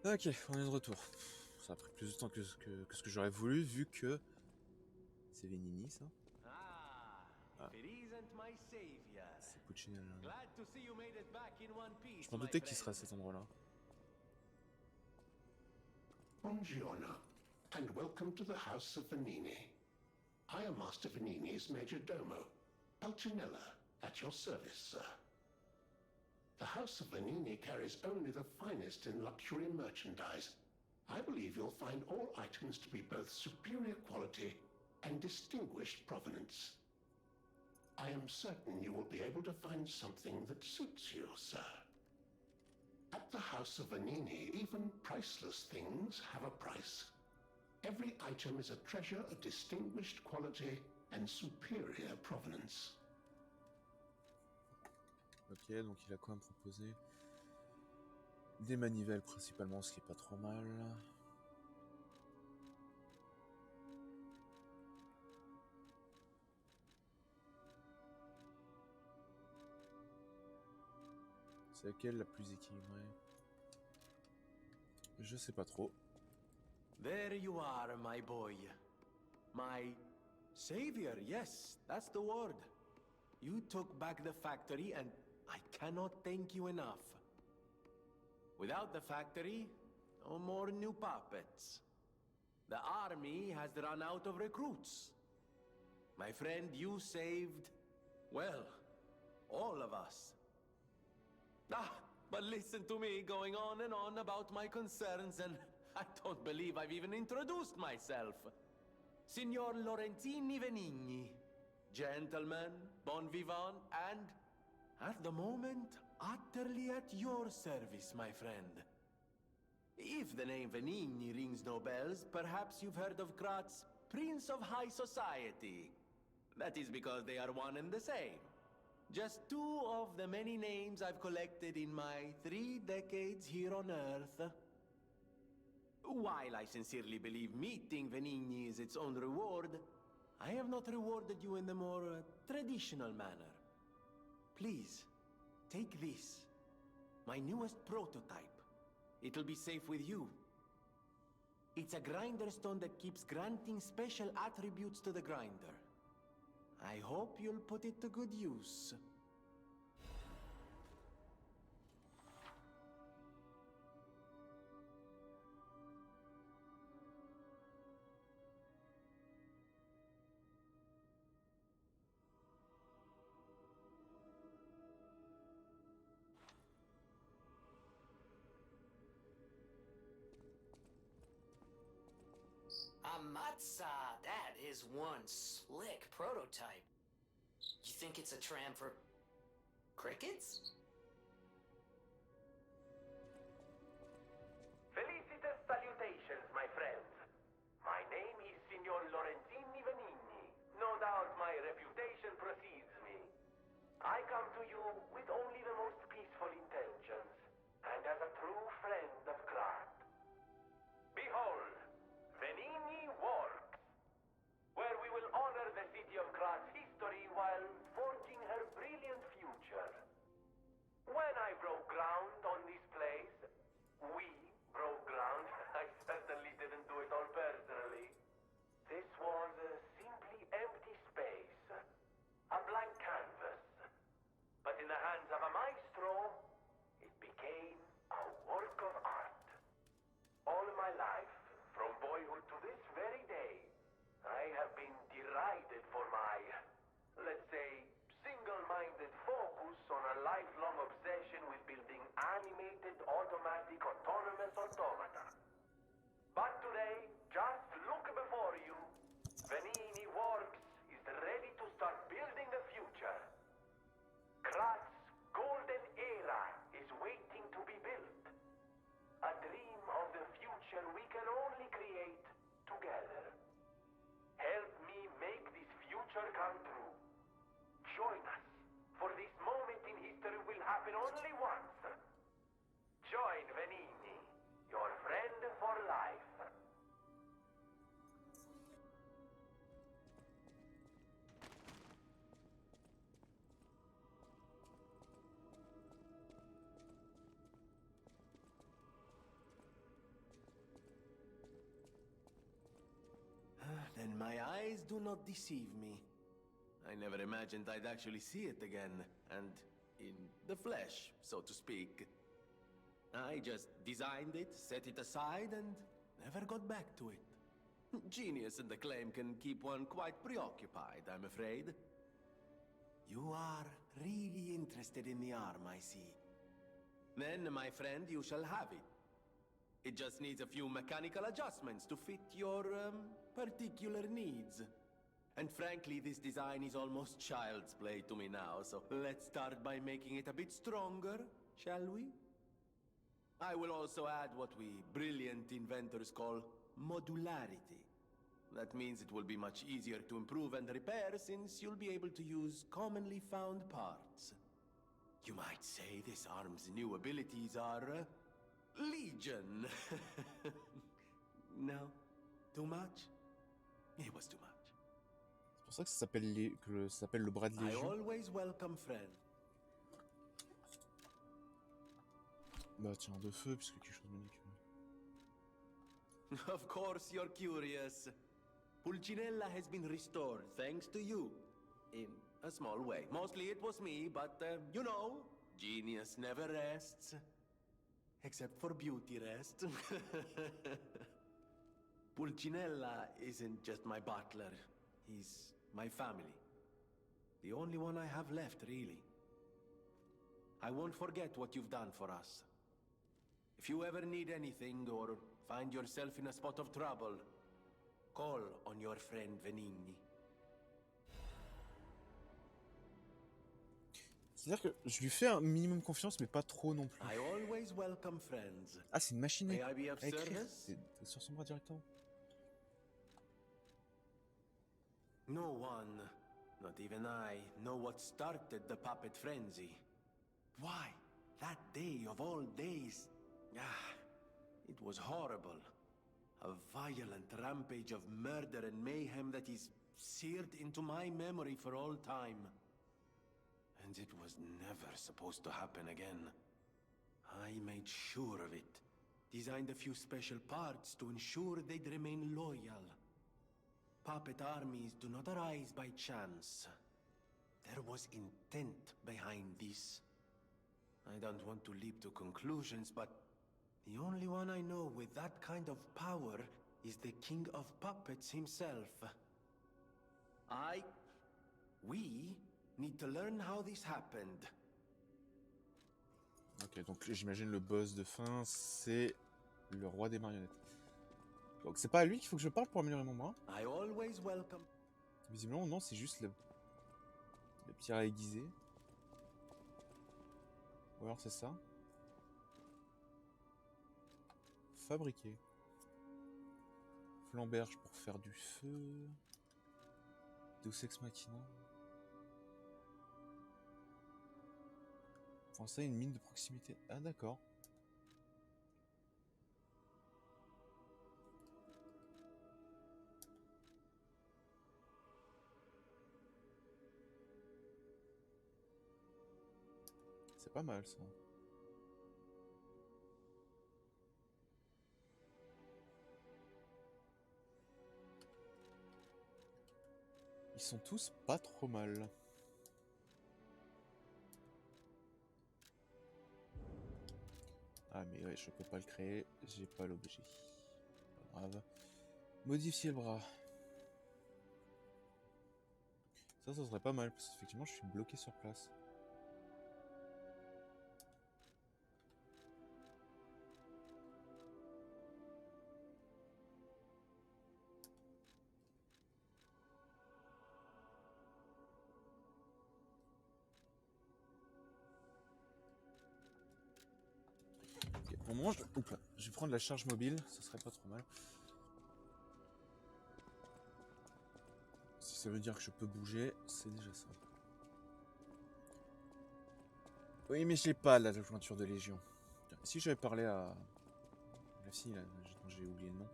Ok, on est de retour. Ça a pris plus de temps que ce que j'aurais voulu, vu que c'est Venini, ça. Ah, Ah, if it isn't my savior. c'est Puccinella. Glad to see you made it back in one Je piece, m'en my doutais qu'il serait à friend. cet endroit-là. Buongiorno, and welcome to the House of Venini. I am Master Venini's Major Domo, Pulcinella, at your service, sir. The House of Venini carries only the finest in luxury merchandise. I believe you'll find all items to be both superior quality and distinguished provenance. I am certain you will be able to find something that suits you, sir. At the House of Venini, even priceless things have a price. Every item is a treasure of distinguished quality and superior provenance. Ok, donc il a quoi à me proposer? Des manivelles principalement, ce qui est pas trop mal. C'est laquelle la plus équilibrée? Je sais pas trop. There you are, my boy. My savior, yes, that's the word. You took back the factory, and I cannot thank you enough. Without the factory, no more new puppets. The army has run out of recruits. My friend, you saved, well, all of us. Ah, but listen to me going on and on about my concerns, and I don't believe I've even introduced myself. Signor Lorenzini Venigni. Gentleman, bon vivant, and, at the moment, utterly at your service, my friend. If the name Venigni rings no bells, perhaps you've heard of Graz's Prince of High Society. That is because they are one and the same. Just two of the many names I've collected in my 3 decades here on Earth. While I sincerely believe meeting Venigni is its own reward, I have not rewarded you in the more traditional manner. Please, take this. My newest prototype. It'll be safe with you. It's a grinder stone that keeps granting special attributes to the grinder. I hope you'll put it to good use. Amatsa, that is one slick prototype. You think it's a tram for crickets? Felicitous salutations, my friends. My name is Signor Lorenzini Venigni. No doubt my reputation precedes me. I come to you with only the most peaceful intentions, and as a true friend of Graz. Behold, Venigni Works, where we will honor the city of Graz's history while forging her brilliant future. my eyes do not deceive me. I never imagined I'd actually see it again, and in the flesh, so to speak. I just designed it, set it aside, and never got back to it. Genius and acclaim can keep one quite preoccupied, I'm afraid. You are really interested in the arm, I see. Then, my friend, you shall have it. It just needs a few mechanical adjustments to fit your, particular needs. And frankly, this design is almost child's play to me now, so let's start by making it a bit stronger, shall we? I will also add what we brilliant inventors call modularity. That means it will be much easier to improve and repair since you'll be able to use commonly found parts. You might say this arm's new abilities are legion. No? Too much? It was too much. C'est pour ça que ça s'appelle ça s'appelle le bras de I Légion. always welcome friends. Bah tiens, de feu, puisque quelque chose me dit que... Of course you're curious. Pulcinella has been restored thanks to you. In a small way. Mostly it was me, but, you know, genius never rests. Except for beauty rest. Pulcinella isn't just my butler. He's my family. The only one I have left, really. I won't forget what you've done for us. If you ever need anything or find yourself in a spot of trouble, call on your friend Venigni. C'est-à-dire que je lui fais un minimum confiance, mais pas trop non plus. I always welcome friends. Ah, c'est une machine May I be of à écrire. service? C'est sur son bras directement. No one, not even I, know what started the puppet frenzy. Why? That day of all days. Ah, it was horrible. A violent rampage of murder and mayhem that is seared into my memory for all time. And it was never supposed to happen again. I made sure of it. Designed a few special parts to ensure they'd remain loyal. Puppet armies do not arise by chance. There was intent behind this. I don't want to leap to conclusions, but the only one I know with that kind of power is the King of Puppets himself. We need to learn how this happened. Ok, donc j'imagine le boss de fin, c'est le roi des marionnettes. Donc c'est pas à lui qu'il faut que je parle pour améliorer mon bras. I always welcome. Visiblement, non, c'est juste le petit rat aiguisé. Ou alors c'est ça. Fabriquer. Flamberge pour faire du feu. Deus Ex Machina. Pensez à une mine de proximité. Ah d'accord. C'est pas mal ça. Ils sont tous pas trop mal. Ah mais ouais, je peux pas le créer, j'ai pas l'objet. Pas grave. Modifier le bras. Ça serait pas mal, parce qu'effectivement je suis bloqué sur place. Pour le moment, je vais prendre la charge mobile, ça serait pas trop mal. Si ça veut dire que je peux bouger, c'est déjà ça. Oui, mais je l'ai pas, la jointure de Légion. Si j'avais parlé à la fille, là, dont j'ai oublié le nom,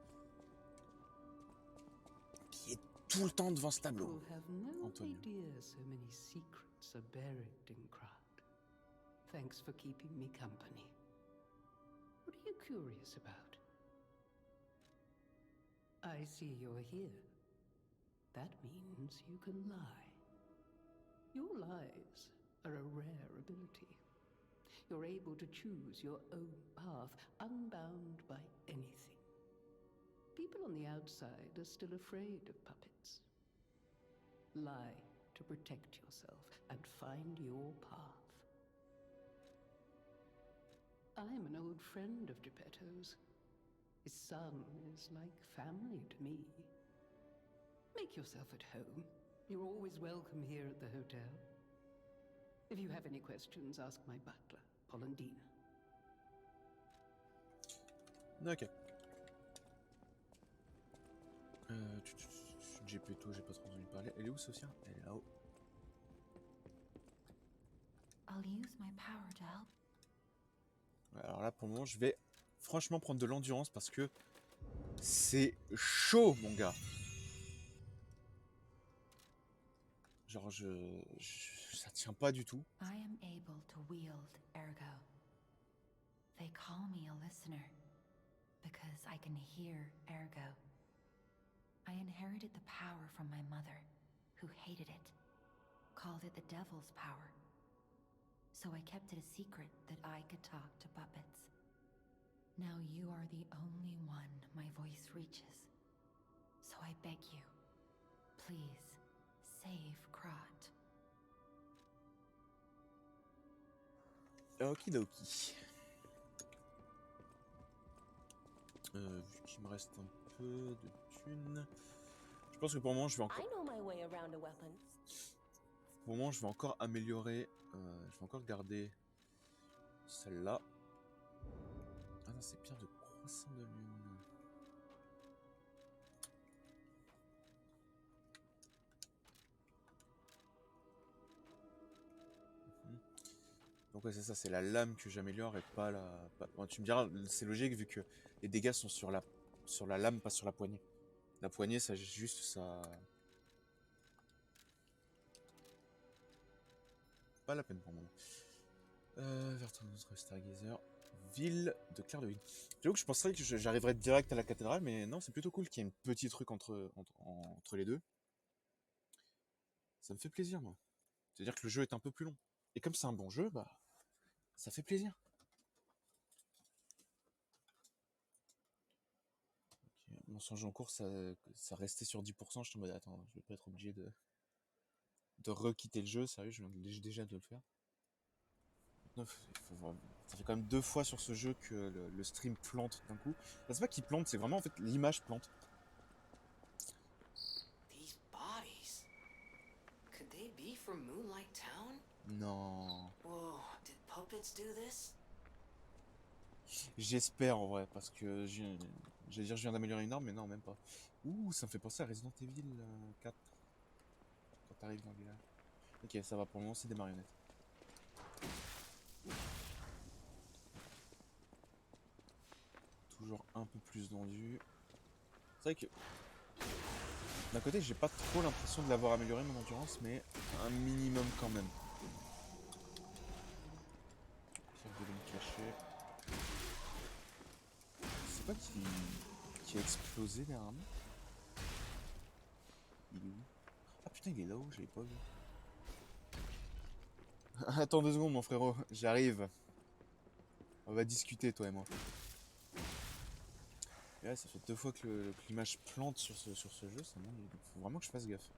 qui est tout le temps devant ce tableau. People have no Antonio. idea so many secrets are buried in Krat. Thanks for keeping me company. What are you curious about? I see you're here. That means you can lie. Your lies are a rare ability. You're able to choose your own path, unbound by anything. People on the outside are still afraid of puppets. Lie to protect yourself and find your path. I'm an old friend of Geppetto's. His son is like family to me. Make yourself at home. You're always welcome here at the hotel. If you have any questions, ask my butler, Polendina. Ok. Gepetto, j'ai pas trop entendu parler. Elle est où, Sophia? Elle est là-haut. I'll use my power to help. Ouais, alors là, pour le moment, je vais franchement prendre de l'endurance parce que c'est chaud, mon gars. Genre, ça tient pas du tout. I am able to wield Ergo. They call me a listener because I can hear Ergo. I inherited the power from my mother, who hated it, called it the devil's power. So I kept it a secret that I could talk to puppets. Now you are the only one my voice reaches. So I beg you, please save Krat. Okidoki. Vu qu'il me reste un peu de thunes, je pense que pour le moment je vais encore. Pour le moment je vais encore améliorer. Je vais encore garder celle-là. Ah non, c'est pierre de croissant de lune. Donc ouais, c'est ça, c'est la lame que j'améliore et pas la... Bon, tu me diras, c'est logique vu que les dégâts sont sur la lame, pas sur la poignée. La poignée, ça juste ça... Pas la peine pour moi. Vers notre Stargazer. Ville de Clair de Lune. J'avoue que je penserais que j'arriverais direct à la cathédrale, mais non, c'est plutôt cool qu'il y ait un petit truc entre les deux. Ça me fait plaisir, moi. C'est-à-dire que le jeu est un peu plus long. Et comme c'est un bon jeu, bah, ça fait plaisir. Okay. Mon songe en cours, ça restait sur 10%. Je suis en mode, attends, je vais pas être obligé de re-quitter le jeu. Sérieux, je viens déjà de le faire. Ça fait quand même 2 fois sur ce jeu que le stream plante d'un coup. Enfin, c'est pas qu'il plante, c'est vraiment en fait l'image plante. These bodies. Could they be from Moonlight Town? Non. Whoa, did puppets do this? J'espère en vrai, parce que j'allais dire je viens d'améliorer une arme, mais non, même pas. Ouh, ça me fait penser à Resident Evil 4. Quand t'arrives dans le village. Ok, ça va, pour le moment c'est des marionnettes. Toujours un peu plus tendu. C'est vrai que d'un côté j'ai pas trop l'impression de l'avoir amélioré mon endurance, mais un minimum quand même. Pierre de lune cachée. C'est quoi qui a explosé derrière moi? Il est où? Ah putain, il est là-haut, je l'avais pas vu. Attends 2 secondes mon frérot, j'arrive. On va discuter toi et moi. Et là, ça fait 2 fois que l'image plante sur ce jeu, ça monte. Il faut vraiment que je fasse gaffe.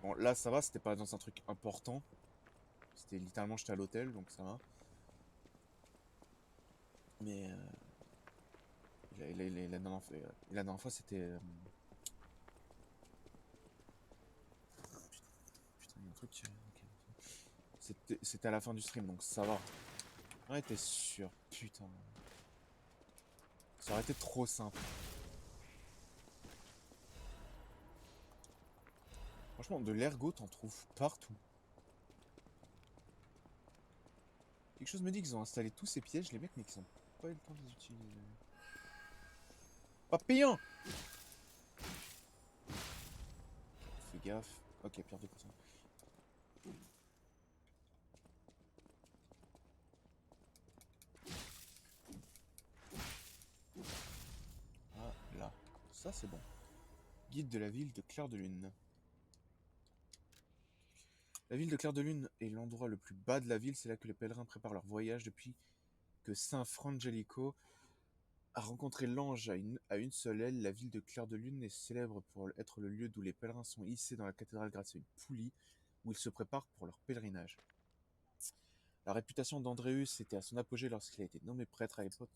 Bon, là ça va, c'était pas dans un truc important. C'était littéralement, j'étais à l'hôtel, donc ça va. Mais la dernière fois, c'était... Putain, il y a un truc... Okay. C'était à la fin du stream, donc ça va. Ouais, t'es sûr, putain. Ça aurait été trop simple. Franchement, de l'ergot, t'en trouves partout. Quelque chose me dit qu'ils ont installé tous ces pièges, les mecs, mais qu'ils ont pas eu le temps de les utiliser. Papillon! Fais gaffe. Ok, pierre de croissant. Ah, là. Ça, c'est bon. Guide de la ville de Clair de Lune. La ville de Clair de Lune est l'endroit le plus bas de la ville, c'est là que les pèlerins préparent leur voyage depuis que Saint Frangelico a rencontré l'ange à une seule aile. La ville de Clair de Lune est célèbre pour être le lieu d'où les pèlerins sont hissés dans la cathédrale grâce à une poulie où ils se préparent pour leur pèlerinage. La réputation d'Andreus était à son apogée lorsqu'il a été nommé prêtre à l'époque.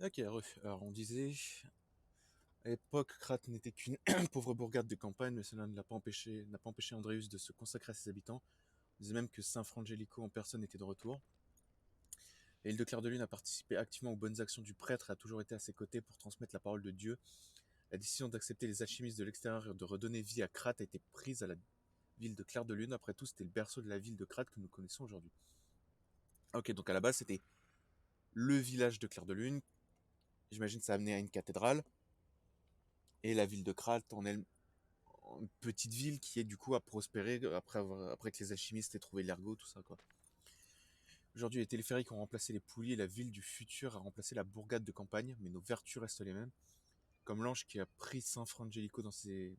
Ok, alors on disait, à l'époque, Krat n'était qu'une pauvre bourgade de campagne, mais cela n'a pas empêché Andreus de se consacrer à ses habitants. On disait même que Saint Frangelico en personne était de retour. Et l'île de Clair de Lune a participé activement aux bonnes actions du prêtre et a toujours été à ses côtés pour transmettre la parole de Dieu. La décision d'accepter les alchimistes de l'extérieur et de redonner vie à Krat a été prise à la ville de Clair de Lune. Après tout, c'était le berceau de la ville de Krat que nous connaissons aujourd'hui. Ok, donc à la base, c'était le village de Clair de Lune. J'imagine que ça a amené à une cathédrale. Et la ville de Krat en elle, une petite ville qui est du coup à prospérer après que les alchimistes aient trouvé l'ergot, tout ça quoi. Aujourd'hui, les téléphériques ont remplacé les poulies et la ville du futur a remplacé la bourgade de campagne, mais nos vertus restent les mêmes. Comme l'ange qui a pris Saint Frangelico dans ses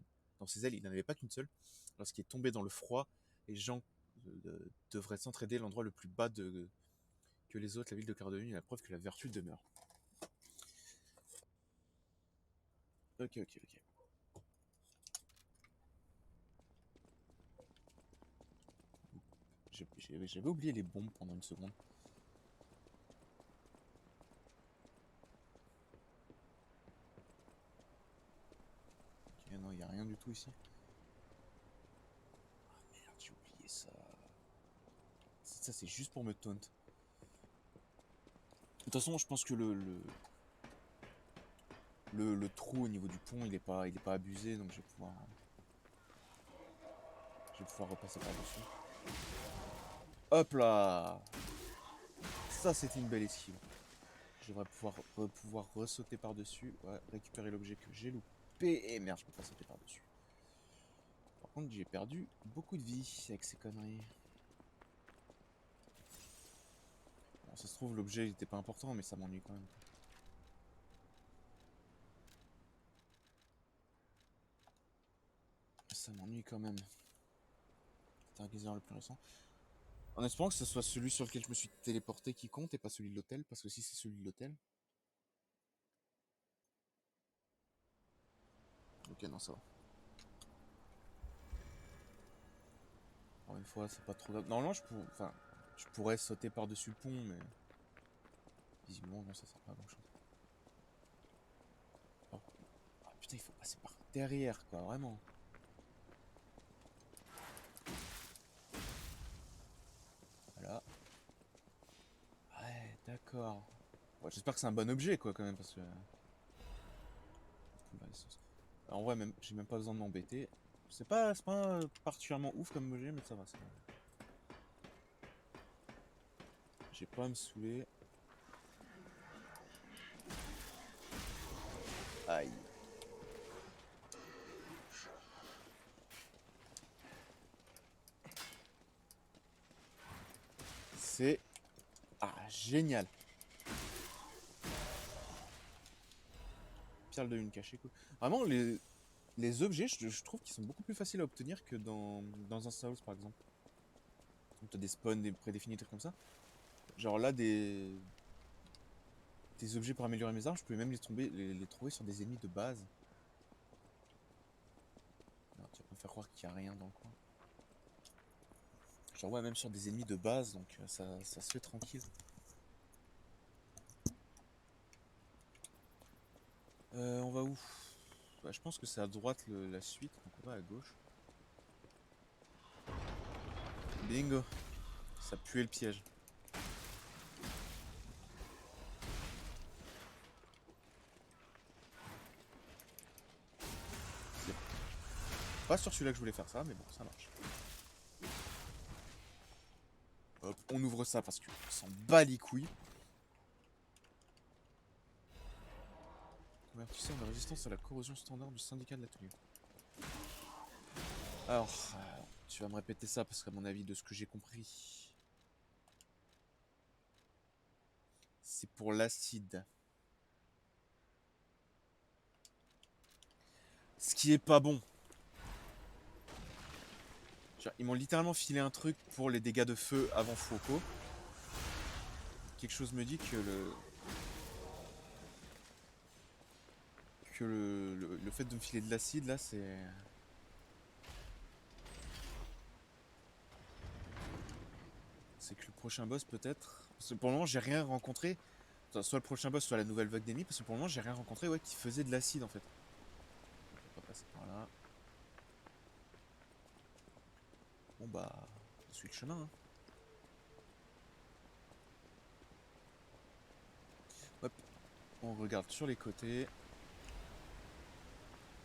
ailes, il n'en avait pas qu'une seule. Lorsqu'il est tombé dans le froid, les gens devraient s'entraider. L'endroit le plus bas que les autres, la ville de Clair de Lune, est la preuve que la vertu demeure. Ok. J'avais oublié les bombes pendant une seconde. Ok, non, il n'y a rien du tout ici. Ah merde, j'ai oublié ça. Ça, c'est juste pour me taunt. De toute façon, je pense que le trou au niveau du pont, il est pas abusé, donc je vais pouvoir repasser par-dessus. Hop là! Ça, c'était une belle esquive. Je devrais pouvoir ressauter par-dessus. Ouais, récupérer l'objet que j'ai loupé. Et merde, je peux pas sauter par-dessus. Par contre, j'ai perdu beaucoup de vie avec ces conneries. Ça se trouve, l'objet il était pas important, mais ça m'ennuie quand même. Ça m'ennuie quand même. Stargazer le plus récent. En espérant que ce soit celui sur lequel je me suis téléporté qui compte et pas celui de l'hôtel, parce que si c'est celui de l'hôtel. Ok, non, ça va. Encore une fois, c'est pas trop grave. Normalement, je pourrais sauter par-dessus le pont, mais visiblement, non, ça sert pas à grand chose. Oh. Ah, putain, il faut passer par derrière, quoi, vraiment. Voilà. Ouais, d'accord. Ouais, j'espère que c'est un bon objet, quoi, quand même, parce que. En vrai, même, j'ai même pas besoin de m'embêter. C'est pas particulièrement ouf comme objet, mais ça va, ça va. J'ai pas à me saouler. Aïe. C'est... Ah, génial. Perle de lune cachée, quoi. Vraiment, les objets, je trouve qu'ils sont beaucoup plus faciles à obtenir que dans un Star Wars, par exemple. Donc t'as des spawns des prédéfinis, des trucs comme ça. Genre là, des objets pour améliorer mes armes, je pouvais même les trouver sur des ennemis de base. Alors, tu vas pas me faire croire qu'il y a rien dans le coin. Genre ouais, même sur des ennemis de base, donc ça se fait tranquille. On va où? Bah, je pense que c'est à droite la suite, donc on va à gauche. Bingo! Ça puait le piège. Pas sur celui-là que je voulais faire ça, mais bon, ça marche. Hop, on ouvre ça parce qu'on s'en bat les couilles. Convertisseur de résistance à la corrosion standard du syndicat de la tenue. Alors, tu vas me répéter ça parce qu'à mon avis, de ce que j'ai compris, c'est pour l'acide. Ce qui est pas bon. Genre, ils m'ont littéralement filé un truc pour les dégâts de feu avant Foucault. Quelque chose me dit que le fait de me filer de l'acide là, c'est... C'est que le prochain boss peut-être... Parce que pour le moment j'ai rien rencontré. Soit le prochain boss, soit la nouvelle vague d'ennemis. Parce que pour le moment j'ai rien rencontré qui faisait de l'acide en fait. On va passer par là. Bon bah... On suit le chemin hein. Hop. On regarde sur les côtés.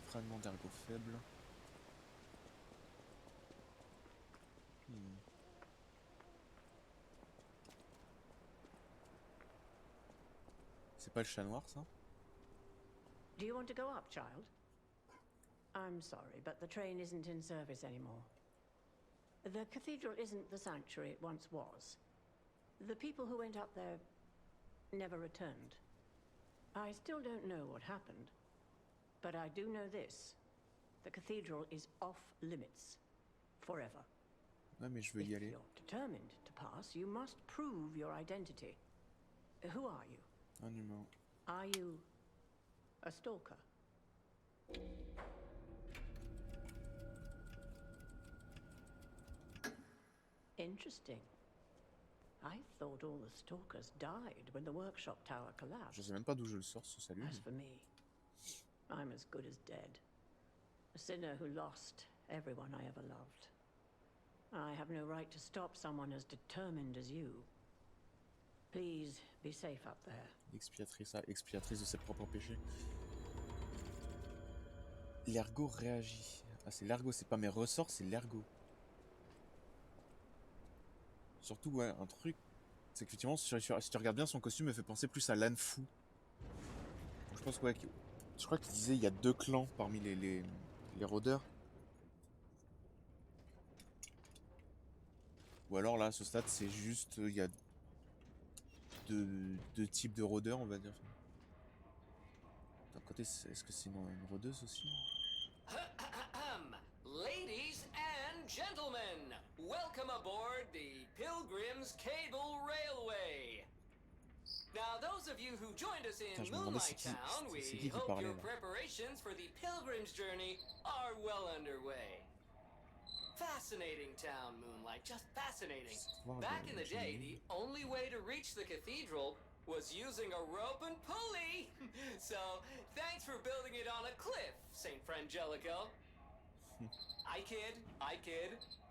Fragment d'ergot faible. C'est pas le chat noir ça? Do you want to go up, child? I'm sorry, but the train isn't in service anymore. The cathedral isn't the sanctuary it once was. The people who went up there never returned. I still don't know what happened, but I do know this. The cathedral is off limits. Forever. Ouais, mais je veux y aller. If you're determined to pass, you must prove your identity. Who are you? Un humain. Are you a stalker? Interesting. I thought all the stalkers died when the workshop tower collapsed. Je sais même pas d'où je le sors ce salut. As for me, I'm as good as dead. A sinner who lost everyone I ever loved. I have no right to stop someone as determined as you. Please be safe up there. Expiatrice de ses propres péchés. L'ergot réagit. Ah, c'est l'ergot, c'est pas mes ressorts, c'est l'ergot. Surtout, ouais, un truc, c'est qu'effectivement, si tu regardes bien, son costume me fait penser plus à l'âne fou. Donc, je pense ouais, je crois qu'il disait il y a 2 clans parmi les rôdeurs. Ou alors là, à ce stade, c'est juste, il y a deux types de rôdeurs, on va dire. D'un côté, est-ce que c'est une rôdeuse aussi? Ladies and gentlemen, welcome aboard the Pilgrim's Cable Railway. Now, those of you who joined us in Putain, je me demandais Moonlight Town, c'est we qui hope parlait your là. preparations for the Pilgrim's Journey are well underway. Fascinating town, Moonlight, just fascinating. Back in the day, the only way to reach the cathedral was using a rope and pulley. So, thanks for building it on a cliff, St. Frangelico. I kid.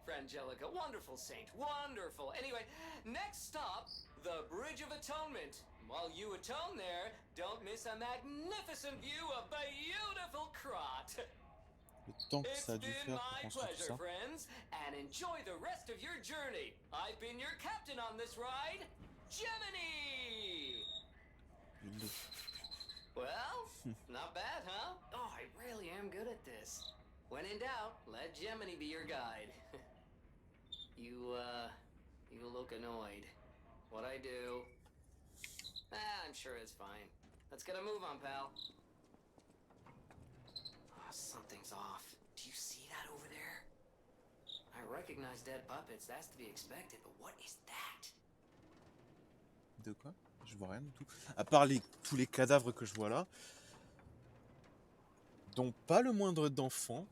Frangelica, wonderful saint, wonderful. Anyway, next stop, the Bridge of Atonement. While you atone there, don't miss a magnificent view of beautiful Krot. Le temps que ça a It's dû been faire pour my construire tout pleasure, ça. friends, and enjoy the rest of your journey. I've been your captain on this ride, Gemini! Well, not bad, huh? Oh, I really am good at this. When in doubt, let Gemini be your guide. You look annoyed. What I do? I'm sure it's fine. Let's get a move on, pal. Oh, something's off. Do you see that over there? I recognize dead puppets, that's to be expected, but what is that? De quoi? Je vois rien du tout. À part tous les cadavres que je vois là. Dont pas le moindre d'enfant.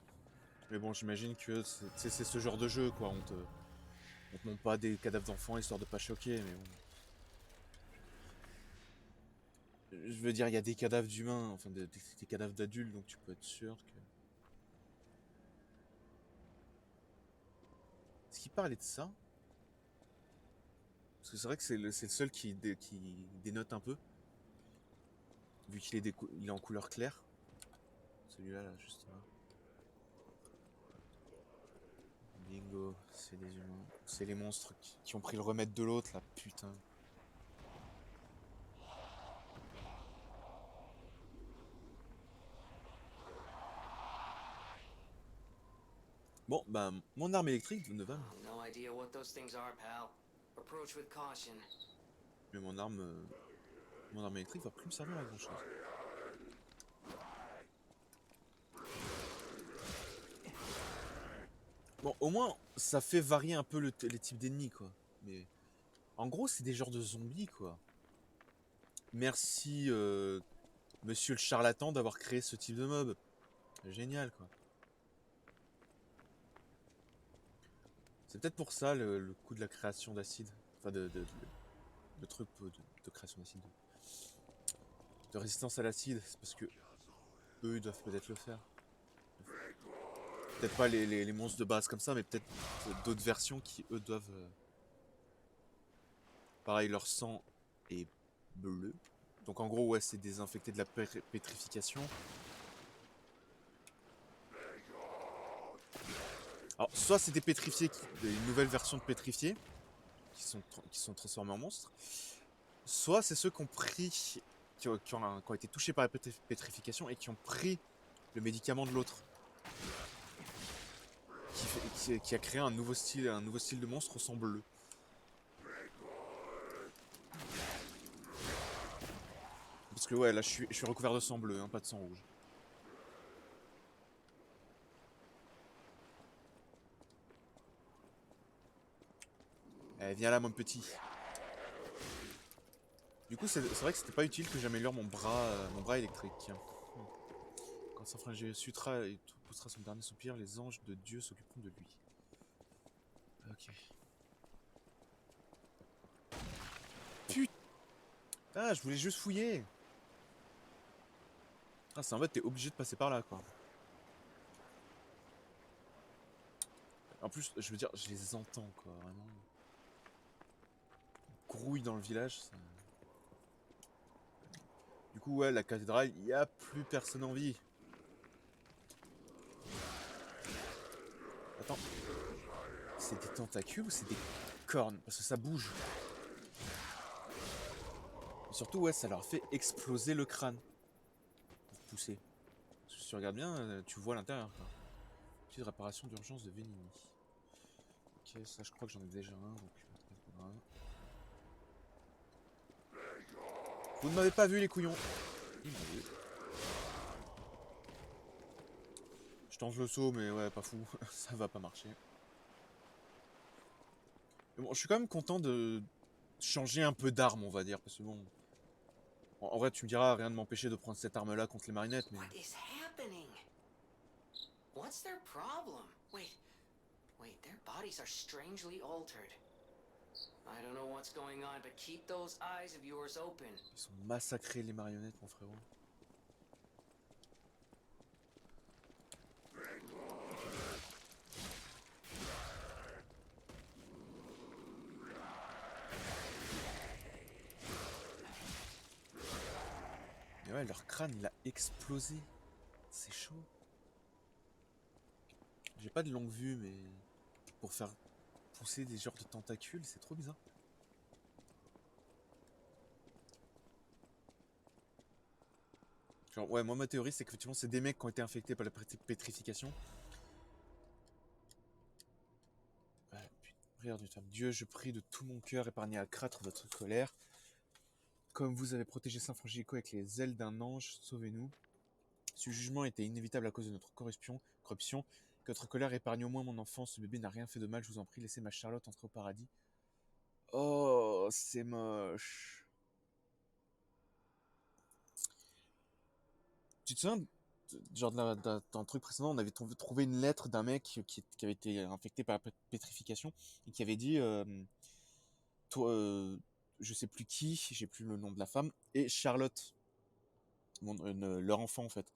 Mais bon, j'imagine que c'est ce genre de jeu, quoi. On te montre pas des cadavres d'enfants histoire de pas choquer, mais bon. Je veux dire, il y a des cadavres d'humains, enfin des cadavres d'adultes, donc tu peux être sûr que... Est-ce qu'il parlait de ça? Parce que c'est vrai que c'est le seul qui dénote un peu. Vu qu'il est en couleur claire. Celui-là, là, juste là. Bingo, c'est des humains. C'est les monstres qui ont pris le remède de l'autre, là, putain. Bon, bah, mon arme électrique ne va. No idea what those things are, pal. Approach with caution. Mais mon arme électrique va plus me servir à grand chose. Bon, au moins, ça fait varier un peu les types d'ennemis, quoi. Mais en gros, c'est des genres de zombies, quoi. Merci, monsieur le charlatan, d'avoir créé ce type de mob. Génial, quoi. C'est peut-être pour ça le coup de la création d'acide. Enfin, de truc de création d'acide. De résistance à l'acide. C'est parce que eux, ils doivent peut-être le faire. Peut-être pas les monstres de base comme ça, mais peut-être d'autres versions qui, eux, doivent... Pareil, leur sang est bleu. Donc en gros, ouais, c'est désinfecté de la pétrification. Alors, soit c'est des pétrifiés, une nouvelle version de pétrifiés, qui sont transformés en monstres. Soit c'est ceux qui ont pris... Qui ont été touchés par la pétrification et qui ont pris le médicament de l'autre. Qui a créé un nouveau style de monstre au sang bleu. Parce que ouais, là je suis recouvert de sang bleu, hein, pas de sang rouge. Eh, viens là mon petit. Du coup c'est vrai que c'était pas utile que j'améliore mon bras électrique. Quand Saint Frangé Sutra et tout poussera son dernier soupir, les anges de Dieu s'occuperont de lui. Ok. Putain. Ah, je voulais juste fouiller. Ah, c'est en fait, t'es obligé de passer par là, quoi. En plus, je veux dire, je les entends, quoi, vraiment. Grouille dans le village, ça... Du coup, ouais, la cathédrale, il n'y a plus personne en vie. Attends. C'est des tentacules ou c'est des cornes? Parce que ça bouge. Et surtout, ouais, ça leur fait exploser le crâne. Pour pousser. Parce que si tu regardes bien, tu vois l'intérieur, quoi. Petite réparation d'urgence de Venini. Ok, ça, je crois que j'en ai déjà un, donc... Vous ne m'avez pas vu les couillons. Ils m'ont vu. Je tente le saut mais ouais pas fou. Ça va pas marcher. Mais bon, je suis quand même content de changer un peu d'arme on va dire. Parce que bon... En vrai tu me diras rien de m'empêcher de prendre cette arme là contre les marionnettes mais... What is happening? What's their problem? Wait, their bodies are strangely altered. I don't know what's going on, but keep those eyes of yours open. Ils sont massacrés les marionnettes mon frérot. Et ouais leur crâne il a explosé. C'est chaud. J'ai pas de longue vue mais... Pour faire pousser des genres de tentacules c'est trop bizarre. Genre, ouais, moi ma théorie c'est qu'effectivement c'est des mecs qui ont été infectés par la pétrification. Ouais, prière du temple. Dieu, je prie de tout mon cœur, épargnez à Crâtre votre colère. Comme vous avez protégé Saint Frangico avec les ailes d'un ange, sauvez-nous. Ce jugement était inévitable à cause de notre corruption. Que votre colère épargne au moins mon enfant, ce bébé n'a rien fait de mal, je vous en prie, laissez ma Charlotte entrer au paradis. Oh, c'est moche. Tu te souviens, genre dans le truc précédent, on avait trouvé une lettre d'un mec qui avait été infecté par la pétrification et qui avait dit, toi, je sais plus qui, j'ai plus le nom de la femme, et Charlotte, leur enfant en fait,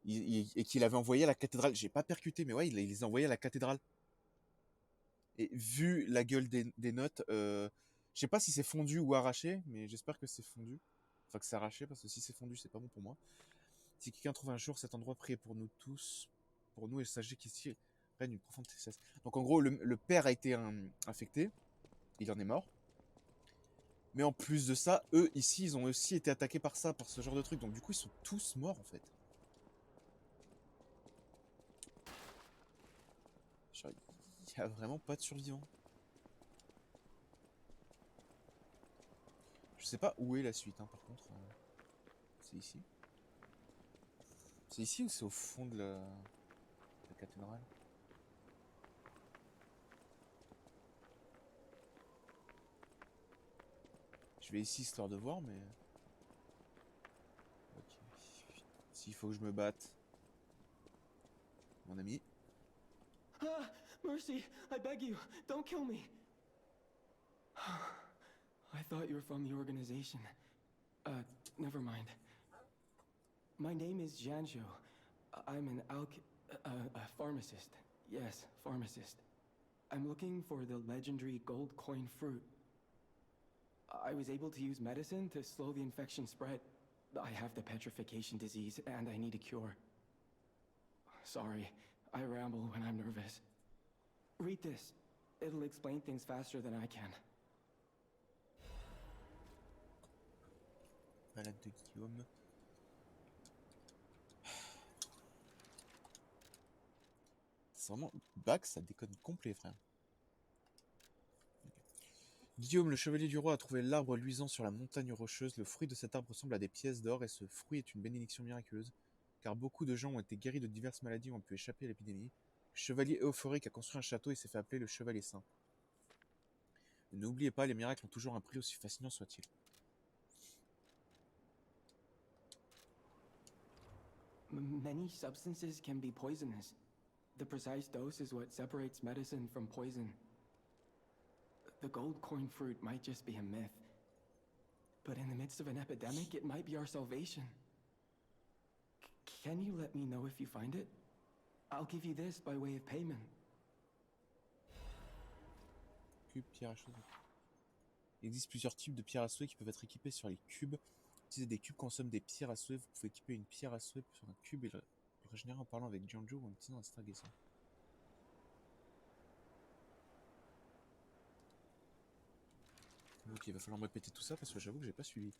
et qu'il avait envoyé à la cathédrale. J'ai pas percuté, mais ouais, il les a envoyés à la cathédrale. Et vu la gueule des notes, je sais pas si c'est fondu ou arraché, mais j'espère que c'est fondu. Enfin que c'est arraché, parce que si c'est fondu, c'est pas bon pour moi. Si quelqu'un trouve un jour cet endroit, priez pour nous tous, pour nous, et sachez qu'ici règne une profonde tristesse. Donc en gros, le père a été infecté, il en est mort. Mais en plus de ça, eux, ici, ils ont aussi été attaqués par ça, par ce genre de truc. Donc du coup, ils sont tous morts, en fait. Genre, il y a vraiment pas de survivants. Je sais pas où est la suite, hein, par contre. C'est ici. C'est ici ou c'est au fond de la cathédrale? Je vais ici histoire de voir, mais... Ok. S'il faut que je me batte... Mon ami. Ah, mercy, I beg you, don't kill me. I thought you were from the organization. Never mind. My name is Janjo. I'm an a pharmacist. Yes, pharmacist. I'm looking for the legendary gold coin fruit. I was able to use medicine to slow the infection spread. I have the petrification disease, and I need a cure. Sorry, I ramble when I'm nervous. Read this. It'll explain things faster than I can. Malade de Guillaume. C'est vraiment... Bac, ça déconne complet, frère. Guillaume, le chevalier du roi, a trouvé l'arbre luisant sur la montagne rocheuse. Le fruit de cet arbre ressemble à des pièces d'or et ce fruit est une bénédiction miraculeuse, car beaucoup de gens ont été guéris de diverses maladies et ont pu échapper à l'épidémie. Le chevalier euphorique a construit un château et s'est fait appeler le chevalier saint. N'oubliez pas, les miracles ont toujours un prix, aussi fascinant soit-il. Many substances can be poisonous. The precise dose is what separates medicine from poison. The gold coin fruit might just be a myth. But in the midst of an epidemic, it might be our salvation. Can you let me know if you find it? I'll give you this by way of payment. Cube, pierre à souhait. Il existe plusieurs types de pierres à souhait qui peuvent être équipées sur les cubes. Utiliser des cubes consomment des pierres à souhait. Vous pouvez équiper une pierre à souhait sur un cube et le régénérer en parlant avec Janjo ou en utilisant un Stargazer. Ok, il va falloir me répéter tout ça parce que j'avoue que j'ai pas suivi.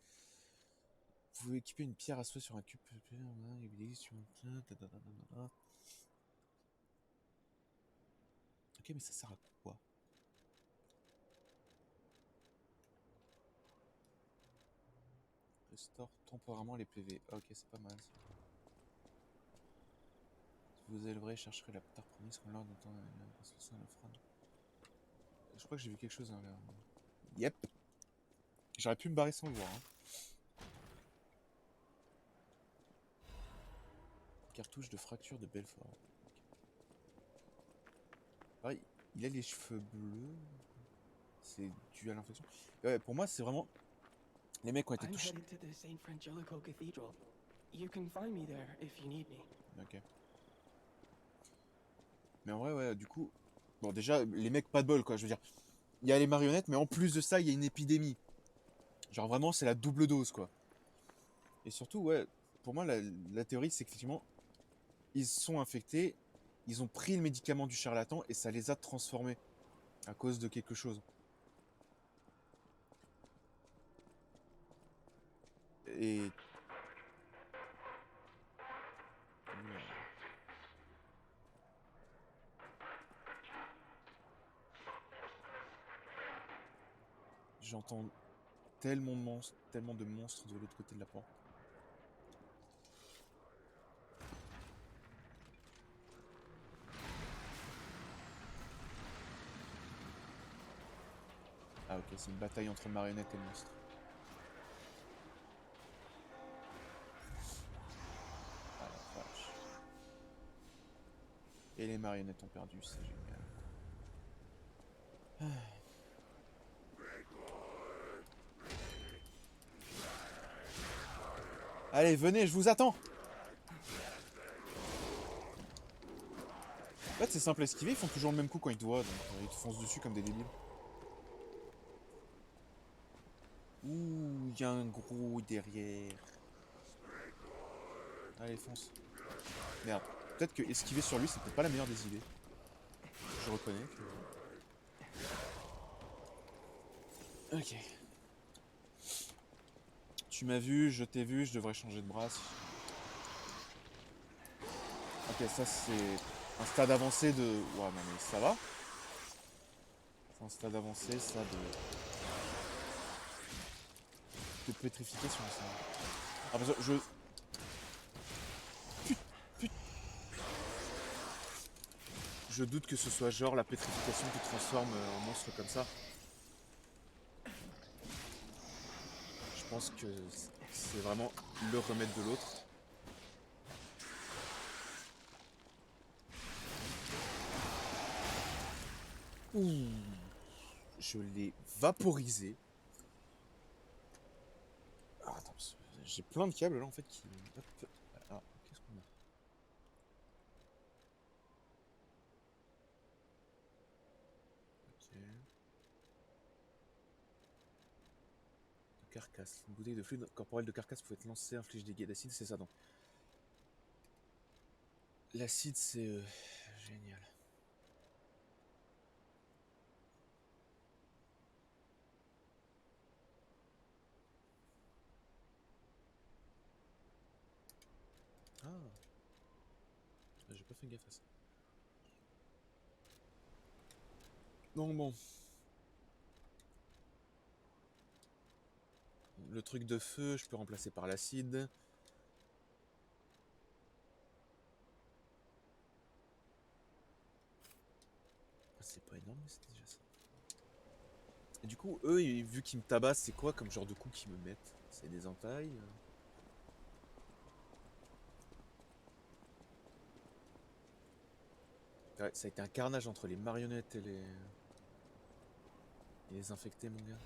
Vous pouvez équiper une pierre à souhait sur un cube. Ok, mais ça sert à quoi? restaure temporairement les PV. Ah, ok, c'est pas mal ça. Si vous élèverez, chercherez la terre promise qu'on leur entend la l'offrande. Je crois que j'ai vu quelque chose hein, là. Yep. J'aurais pu me barrer sans le voir. Hein. Cartouche de fracture de Belfort. Pareil, il a les cheveux bleus. C'est dû à l'infection. Ouais, pour moi, c'est vraiment les mecs ont été touchés. I'm headed to the St. Frangelico Cathedral. You can find me there if you need me. Ok. Mais en vrai, ouais, du coup, bon, déjà, les mecs pas de bol, quoi. Je veux dire, il y a les marionnettes, mais en plus de ça, il y a une épidémie. Genre vraiment, c'est la double dose, quoi. Et surtout, ouais, pour moi, la théorie, c'est qu'effectivement, ils sont infectés, ils ont pris le médicament du charlatan et ça les a transformés à cause de quelque chose. Et... J'entends tellement de monstres de l'autre côté de la porte. Ah ok, c'est une bataille entre marionnettes et monstres. Ah la vache. Et les marionnettes ont perdu, c'est génial. Allez, venez, je vous attends. En fait, c'est simple à esquiver, ils font toujours le même coup quand ils te voient, donc ils te foncent dessus comme des débiles. Ouh, il y a un gros derrière. Allez, fonce. Merde. Peut-être que esquiver sur lui, c'est peut-être pas la meilleure des idées. Je reconnais que... Ok. Tu m'as vu, je t'ai vu, je devrais changer de brasse. Ok, ça c'est un stade avancé de... Ouah, non mais ça va. C'est un stade avancé, ça, de pétrification, ça. Ah, parce que je... Je doute que ce soit genre la pétrification qui transforme en monstre comme ça. Je pense que c'est vraiment le remède de l'autre. Ouh, je l'ai vaporisé. Ah, attends, j'ai plein de câbles là en fait qui... Hop. Ah, qu'est-ce qu'on a? Ok. De carcasse. Une bouteille de fluide corporel de carcasse pouvait être lancée, inflige des dégâts d'acide, c'est ça donc. L'acide c'est... génial. Ah, j'ai pas fait gaffe à ça. Donc bon. Le truc de feu, je peux remplacer par l'acide. C'est pas énorme, mais c'est déjà ça. Et du coup, eux, vu qu'ils me tabassent, c'est quoi comme genre de coups qu'ils me mettent? C'est des entailles? Ouais, ça a été un carnage entre les marionnettes et les infectés, mon gars.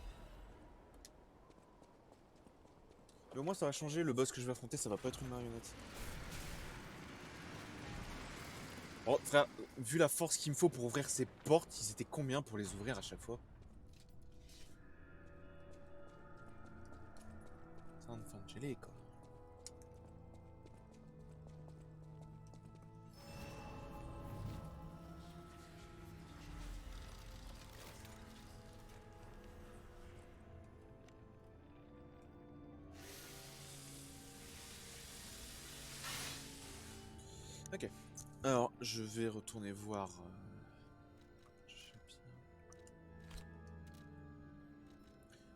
Mais au moins, ça va changer. Le boss que je vais affronter, ça va pas être une marionnette. Oh, frère, vu la force qu'il me faut pour ouvrir ces portes, ils étaient combien pour les ouvrir à chaque fois? San Frangelico. Ok. Alors, je vais retourner voir...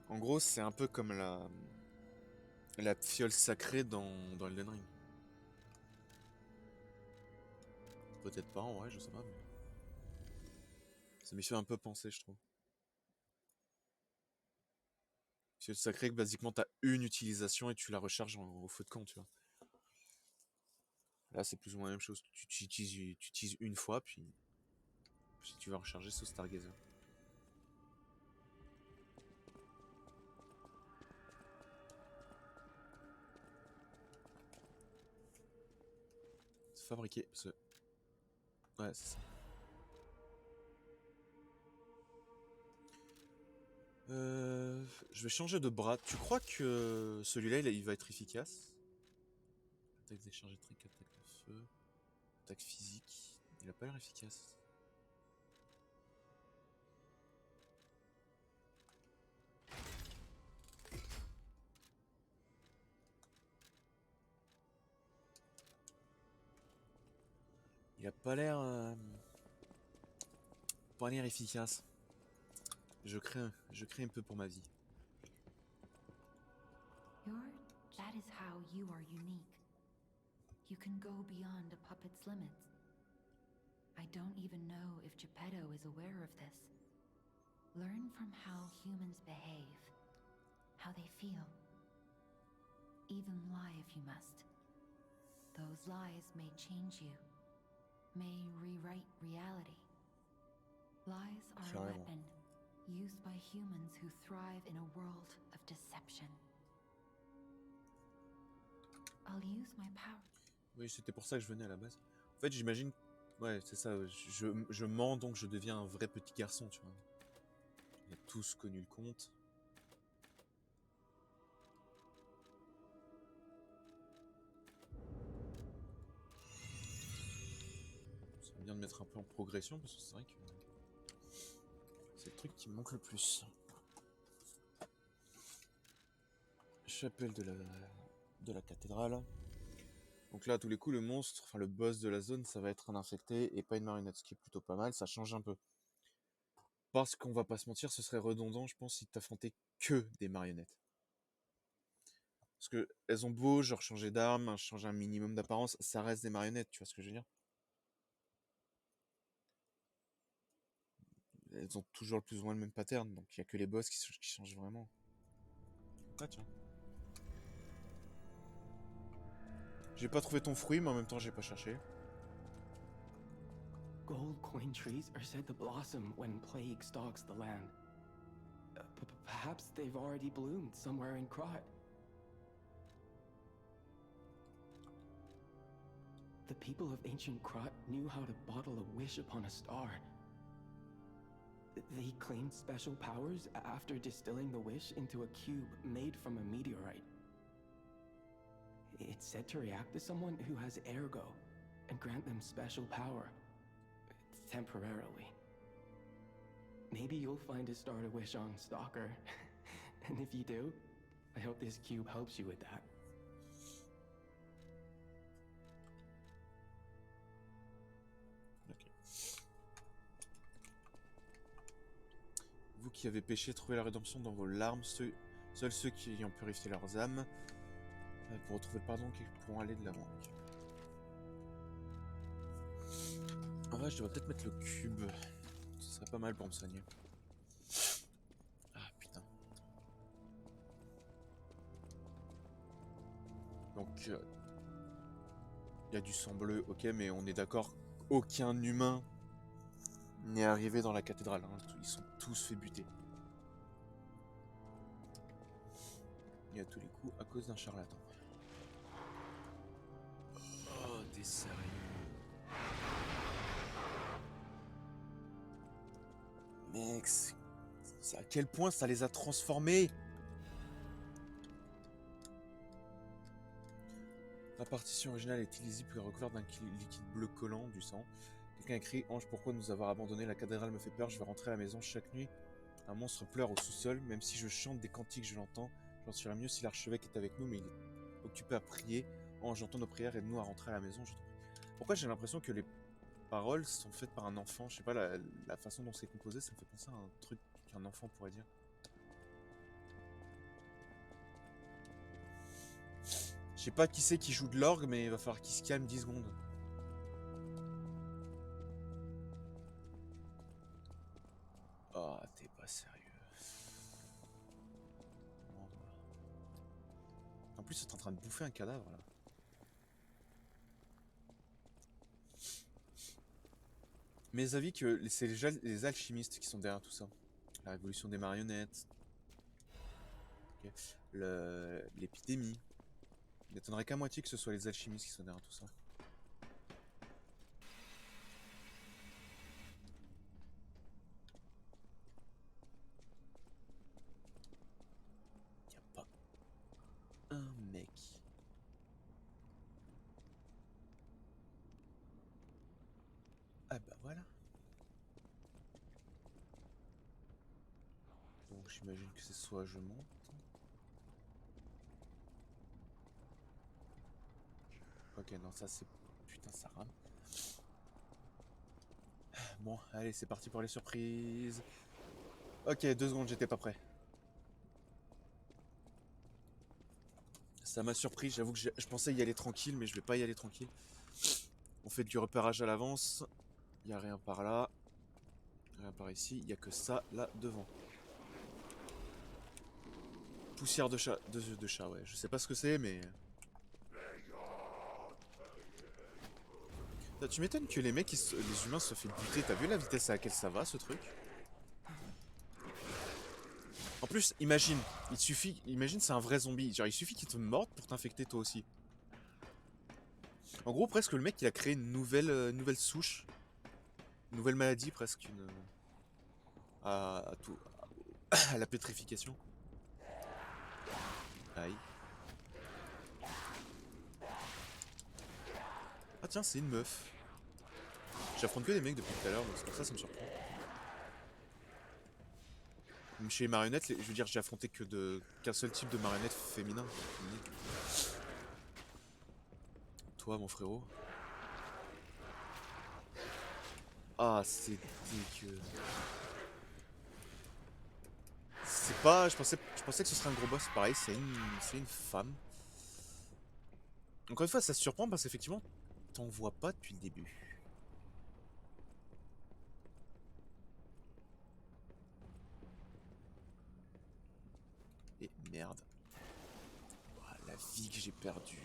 En gros, c'est un peu comme La fiole sacrée dans Elden Ring. Peut-être pas en vrai, je sais pas. Mais... ça m'y fait un peu penser, je trouve. Fiole sacrée que basiquement t'as une utilisation et tu la recharges au feu de camp, tu vois. Là c'est plus ou moins la même chose. Tu utilises une fois, puis si tu vas recharger ce Stargazer. C'est fabriqué, ce... ouais, c'est ça. Je vais changer de bras. Tu crois que celui-là, il va être efficace? Attaque décharge électrique, attaque de feu, attaque physique. Il a pas l'air efficace. Il a pas l'air... pas l'air efficace. Je crains un peu pour ma vie. That is how you are unique. You can go beyond a puppet's limits. I don't even know if Geppetto is aware of this. Learn from how humans behave, how they feel. Even lie if you must. Those lies may change you, may rewrite reality. Lies are a weapon used by humans who thrive in a world of deception. I'll use my power. Oui, c'était pour ça que je venais à la base. En fait, j'imagine... ouais, c'est ça. Je mens, donc je deviens un vrai petit garçon, tu vois. On a tous connu le conte. C'est bien de mettre un peu en progression, parce que c'est vrai que... c'est le truc qui me manque le plus. Chapelle de la cathédrale. Donc là, à tous les coups, le monstre, enfin le boss de la zone, ça va être un infecté et pas une marionnette, ce qui est plutôt pas mal, ça change un peu. Parce qu'on va pas se mentir, ce serait redondant, je pense, si t'affrontais que des marionnettes. Parce que elles ont beau, genre changer d'arme, changer un minimum d'apparence, ça reste des marionnettes, tu vois ce que je veux dire? Elles ont toujours plus ou moins le même pattern, donc il y a que les boss qui changent vraiment. Ah tiens. J'ai pas trouvé ton fruit, mais en même temps j'ai pas cherché. Gold coin trees are said to blossom when plague stalks the land. Perhaps they've already bloomed somewhere in Krat. The people of ancient Krat knew how to bottle a wish upon a star. They claimed special powers after distilling the wish into a cube made from a meteorite. It's said to react to someone who has ergo and grant them special power. Temporarily. Maybe you'll find a star to wish on, Stalker. And if you do, I hope this cube helps you with that. Okay. Vous qui avez péché, trouvez la rédemption dans vos larmes. Seuls ceux qui ont purifié leurs âmes pour retrouver le pardon qui pourront aller de l'avant. En vrai, je devrais peut-être mettre le cube. Ce serait pas mal pour me soigner. Ah putain. Donc, il y a du sang bleu, ok, mais on est d'accord, aucun humain n'est arrivé dans la cathédrale. Hein. Ils sont tous fait buter. Et à tous les coups, à cause d'un charlatan. Oh, t'es sérieux? Mec, c'est à quel point ça les a transformés. La partition originale est illisible et recouverte d'un liquide bleu collant, du sang. Quelqu'un écrit « Ange, pourquoi nous avoir abandonnés? La cathédrale me fait peur, je vais rentrer à la maison chaque nuit. Un monstre pleure au sous-sol, même si je chante des cantiques, je l'entends. J'en serais mieux si l'archevêque est avec nous, mais il est occupé à prier. Ange, j'entends nos prières, aide-nous à rentrer à la maison. Pourquoi j'ai l'impression que les paroles sont faites par un enfant? Je sais pas, la façon dont c'est composé, ça me fait penser à un truc qu'un enfant pourrait dire. sais pas qui c'est qui joue de l'orgue, mais il va falloir qu'il se calme 10 secondes. Oh, t'es pas sérieux. Bon, voilà. En plus, c'est en train de bouffer un cadavre là. Mes avis que c'est les alchimistes qui sont derrière tout ça. La révolution des marionnettes. Okay. L'épidémie. Il n'étonnerait qu'à moitié que ce soit les alchimistes qui sont derrière tout ça. Il n'y a pas un mec. Ah bah voilà. Donc j'imagine que c'est soit je monte. Ok, non, ça c'est... Putain, ça rame. Bon, allez, c'est parti pour les surprises. Ok, 2 secondes, j'étais pas prêt. Ça m'a surpris, j'avoue que je pensais y aller tranquille, mais je vais pas y aller tranquille. On fait du repérage à l'avance. Il n'y a rien par là. Rien par ici, il n'y a que ça là devant. Poussière de chat, de chat, ouais. Je sais pas ce que c'est, mais... Tu m'étonnes que les mecs, les humains se fait buter. T'as vu la vitesse à laquelle ça va, ce truc? En plus, imagine, imagine c'est un vrai zombie. Genre, il suffit qu'il te morde pour t'infecter toi aussi. En gros, presque le mec, il a créé une nouvelle souche. Une nouvelle maladie, presque. À la pétrification. Aïe. Ah tiens, c'est une meuf. J'affronte que des mecs depuis tout à l'heure, donc c'est pour ça que ça me surprend. Même chez les marionnettes, je veux dire, j'ai affronté qu'un seul type de marionnette féminin. Toi, mon frérot. Ah, c'est dégueu. C'est pas... Je pensais que ce serait un gros boss. Pareil, c'est une femme. Encore une fois, ça se surprend parce qu'effectivement, t'en vois pas depuis le début. Et merde. Oh, la vie que j'ai perdue.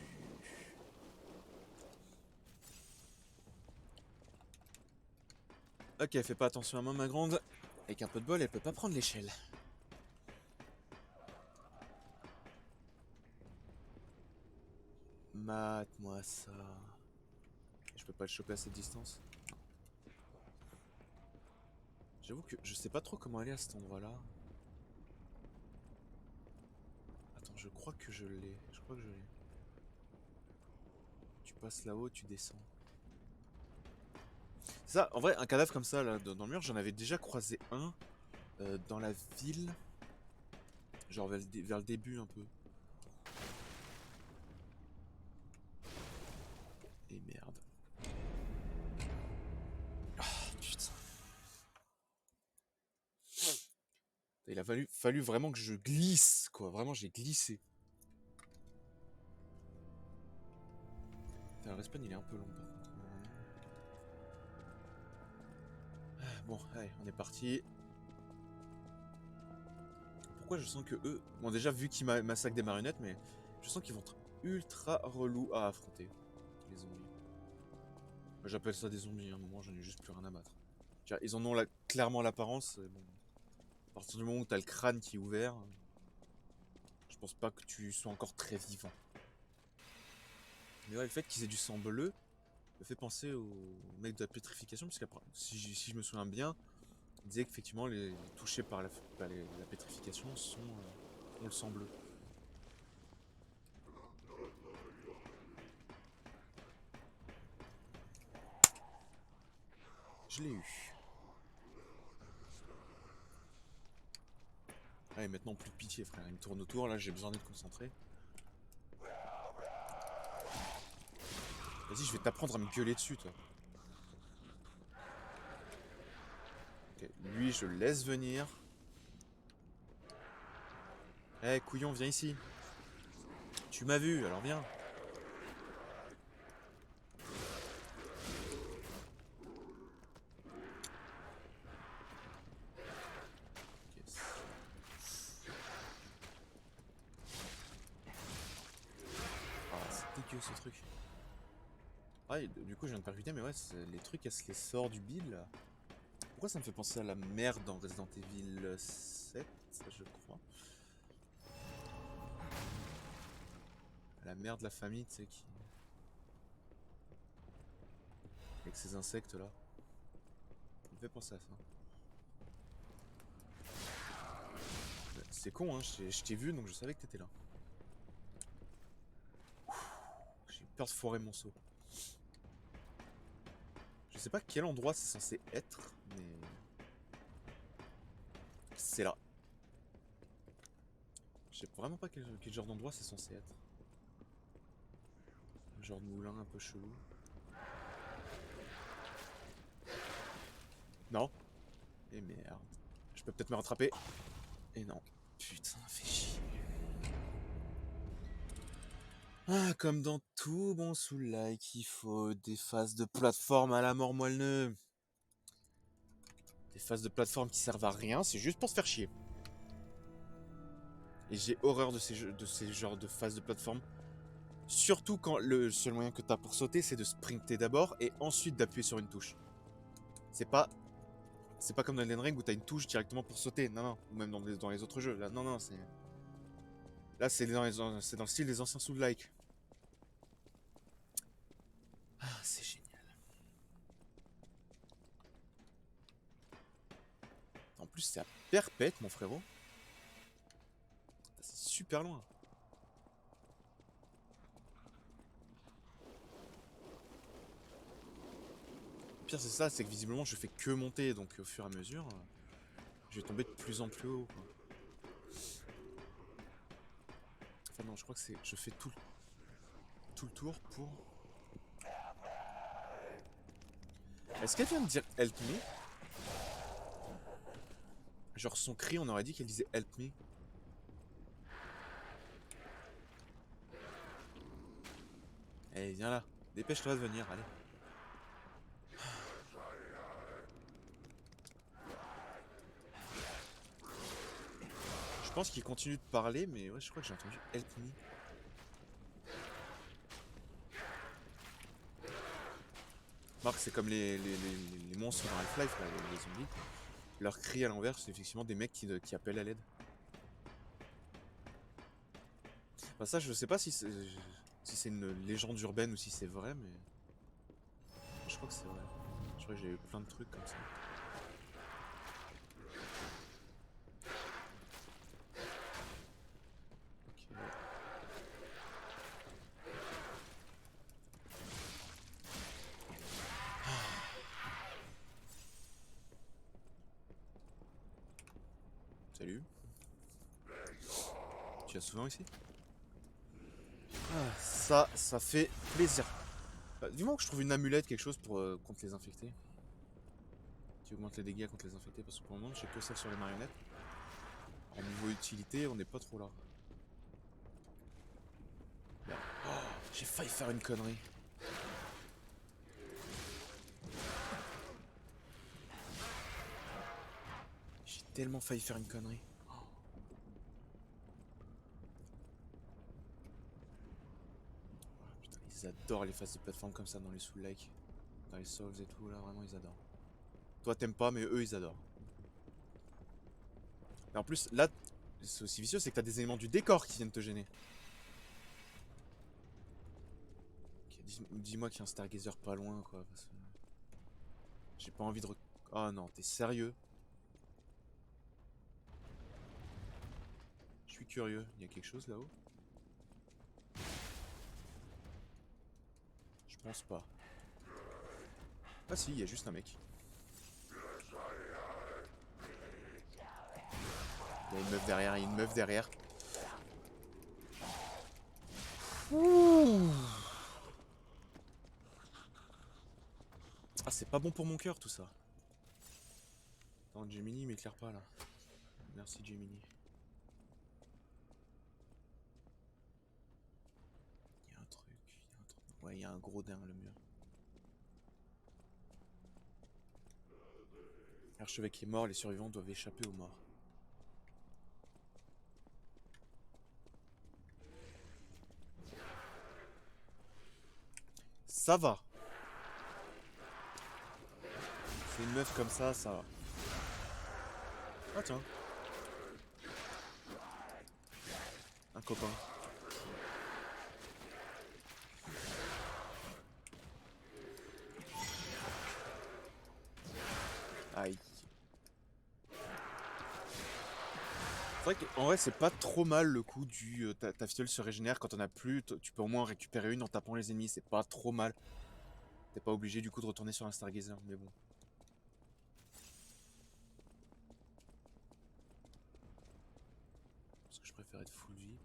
Ok, fais pas attention à moi, ma grande. Avec un peu de bol, elle peut pas prendre l'échelle. Mate-moi ça. Je peux pas le choper à cette distance. J'avoue que je sais pas trop comment aller à cet endroit-là. Attends, je crois que je l'ai. Tu passes là-haut, tu descends. Ça, en vrai, un cadavre comme ça, là, dans le mur, j'en avais déjà croisé un dans la ville. Genre vers le début, un peu. Et merde. Ah, putain. Il a fallu vraiment que je glisse, quoi. Vraiment, j'ai glissé. Putain, le respawn, il est un peu long, par contre. Bon, allez, on est parti. Pourquoi je sens que eux... Bon, déjà, vu qu'ils massacrent des marionnettes, mais je sens qu'ils vont être ultra relous à affronter. Les zombies. J'appelle ça des zombies, à un moment, j'en ai juste plus rien à battre. Ils en ont clairement l'apparence. Bon. À partir du moment où t'as le crâne qui est ouvert, je pense pas que tu sois encore très vivant. Mais ouais, le fait qu'ils aient du sang bleu me fait penser au mec de la pétrification, puisque si je me souviens bien, il disait qu'effectivement les touchés par la pétrification ont le sang bleu. Je l'ai eu. Allez, maintenant plus de pitié, frère. Il me tourne autour, là j'ai besoin d'être concentré. Vas-y, je vais t'apprendre à me gueuler dessus, toi. Ok, lui, je le laisse venir. Eh, couillon, viens ici. Tu m'as vu, alors viens. ce truc. Ah, et du coup, je viens de percuter, mais ouais, les trucs, elle se les sort du bile. Pourquoi ça me fait penser à la merde dans Resident Evil 7, je crois. La mère de la famille, tu sais, qui... avec ces insectes là. Ça me fait penser à ça. C'est con, hein, je t'ai vu donc je savais que t'étais là. J'ai peur de foirer mon saut. Je sais pas quel endroit c'est censé être, mais... c'est là. Je sais vraiment pas quel genre d'endroit c'est censé être. Un genre de moulin un peu chelou. Non. Et merde. Je peux peut-être me rattraper. Et non. Putain, fait chier. Ah, comme dans tout bon Soul-like, il faut des phases de plateforme à la mort moelleux. Des phases de plateforme qui servent à rien, c'est juste pour se faire chier. Et j'ai horreur de ces genres de phases de plateforme. Surtout quand le seul moyen que t'as pour sauter, c'est de sprinter d'abord et ensuite d'appuyer sur une touche. C'est pas comme dans Elden Ring où t'as une touche directement pour sauter. Non, non. Ou même dans les autres jeux. Là, non, non, c'est... Là, c'est dans le style des anciens Soul-like. Ah, c'est génial. En plus, c'est à perpète, mon frérot. C'est super loin. Le pire, c'est ça, c'est que visiblement, je fais que monter. Donc, au fur et à mesure, je vais tomber de plus en plus haut, quoi. Enfin, non, je crois que c'est... Je fais tout le tour pour... Est-ce qu'elle vient de dire help me? Genre son cri, on aurait dit qu'elle disait help me. Allez, viens là. Dépêche-toi de venir, allez. Je pense qu'il continue de parler, mais ouais, je crois que j'ai entendu help me. Marc, c'est comme les monstres dans Half-Life, les zombies. Leur cri à l'envers, c'est effectivement des mecs qui appellent à l'aide. Enfin, ça, je sais pas si c'est une légende urbaine ou si c'est vrai, mais... Je crois que c'est vrai. Je crois que j'ai eu plein de trucs comme ça. Ok. Salut. Tu viens souvent ici? Ah, ça fait plaisir. Dis-moi que je trouve une amulette, quelque chose pour contre les infectés. Qui augmente les dégâts contre les infectés, parce que pour le moment, j'ai que ça sur les marionnettes. En niveau utilité, on n'est pas trop là. Oh, j'ai failli faire une connerie. J'ai tellement failli faire une connerie. Ils adorent les phases de plateforme comme ça dans les Soul-like. Dans les Souls et tout, là, vraiment, ils adorent. Toi, t'aimes pas, mais eux, ils adorent. Et en plus, là, c'est aussi vicieux, c'est que t'as des éléments du décor qui viennent te gêner. Okay, dis-moi qu'il y a un Stargazer pas loin, quoi. Parce que... j'ai pas envie de... Oh non, t'es sérieux? Je suis curieux. Il y a quelque chose là-haut? Je pense pas. Ah si, il y a juste un mec. Il y a une meuf derrière, il y a une meuf derrière. Ouh. Ah, c'est pas bon pour mon cœur tout ça. Attends, Gemini m'éclaire pas là. Merci Gemini. Il y a un truc, Ouais, il y a un gros dingue le mur. L'archevêque est mort, les survivants doivent échapper aux morts. Ça va. C'est une meuf comme ça va. Ah tiens. Un copain. Aïe. C'est vrai qu'en vrai c'est pas trop mal le coup du ta fiole se régénère quand on a plus, tu peux au moins en récupérer une en tapant les ennemis, c'est pas trop mal. T'es pas obligé du coup de retourner sur un Stargazer, mais bon. Parce que je préfère être full vie.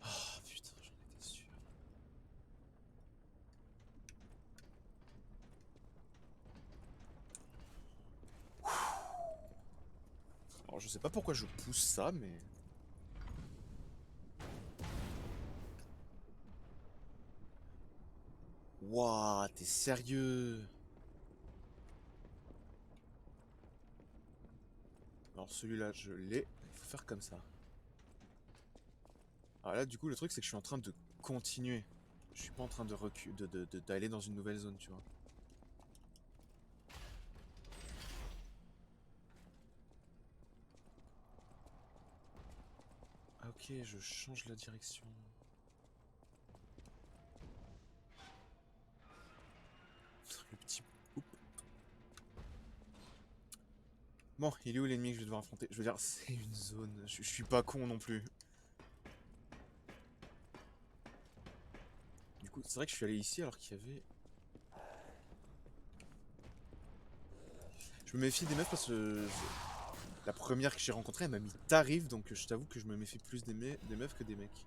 Ah putain, j'en étais sûr. Alors je sais pas pourquoi je pousse ça, mais... Wouah, t'es sérieux? Alors celui-là, je l'ai. Il faut faire comme ça. Alors là, du coup, le truc, c'est que je suis en train de continuer. Je suis pas en train de reculer, d'aller dans une nouvelle zone, tu vois. Ah, ok, je change la direction. Le petit... Oups. Bon, il est où l'ennemi que je vais devoir affronter? Je veux dire, c'est une zone. Je suis pas con non plus. Du coup, c'est vrai que je suis allé ici alors qu'il y avait... Je me méfie des meufs parce que... La première que j'ai rencontrée, elle m'a mis tarif, donc je t'avoue que je me méfie plus des meufs que des mecs.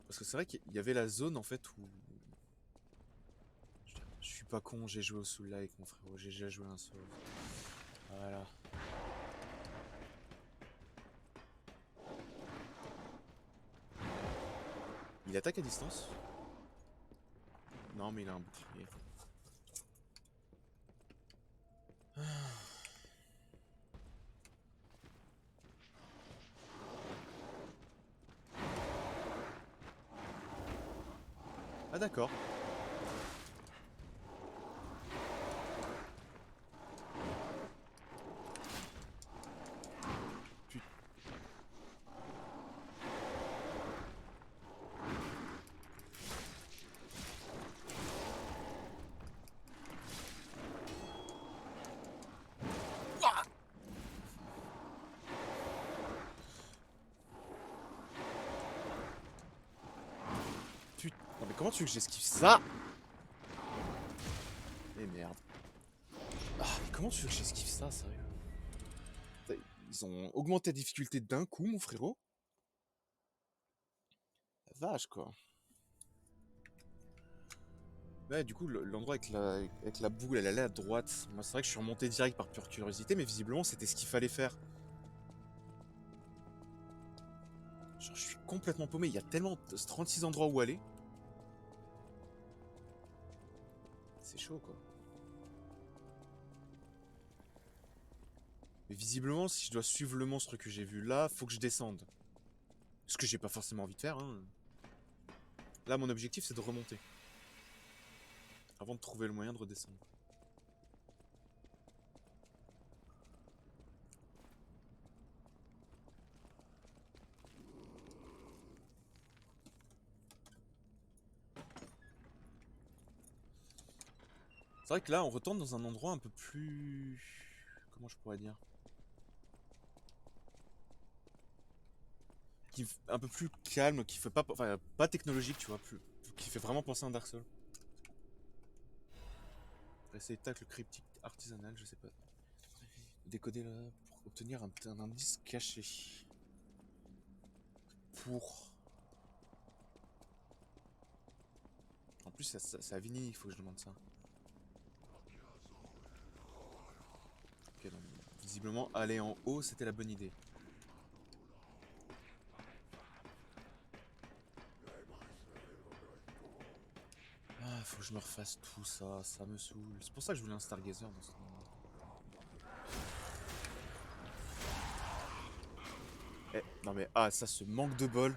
Parce que c'est vrai qu'il y avait la zone en fait où... Je suis pas con, j'ai joué au Soul Like mon frérot, j'ai déjà joué un Soul. Voilà. Il attaque à distance? Non mais il a un bouclier. Ah d'accord. Non mais comment tu veux que j'esquive ça? Eh merde. Ah mais comment tu veux que j'esquive ça, sérieux? Ils ont augmenté la difficulté d'un coup, mon frérot. La vache, quoi. Ouais, du coup, l'endroit avec la boule, elle allait à droite. Moi, c'est vrai que je suis remonté direct par pure curiosité, mais visiblement, c'était ce qu'il fallait faire. Genre, je suis complètement paumé. Il y a tellement de 36 endroits où aller. C'est chaud, quoi. Mais visiblement, si je dois suivre le monstre que j'ai vu là, faut que je descende. Ce que j'ai pas forcément envie de faire, hein. Là, mon objectif, c'est de remonter. Avant de trouver le moyen de redescendre. C'est vrai que là, on retourne dans un endroit un peu plus... Comment je pourrais dire? Un peu plus calme, qui fait pas... Enfin, pas technologique, tu vois, qui fait vraiment penser à un Dark Souls. Essayer de tacle cryptique artisanal, je sais pas. Décoder là pour obtenir un indice caché. Pour... En plus, c'est à Vini, il faut que je demande ça. Ok, donc visiblement, aller en haut, c'était la bonne idée. Ah, faut que je me refasse tout ça, ça me saoule. C'est pour ça que je voulais un Stargazer dans ce moment. Non mais, ah, ça, ce manque de bol.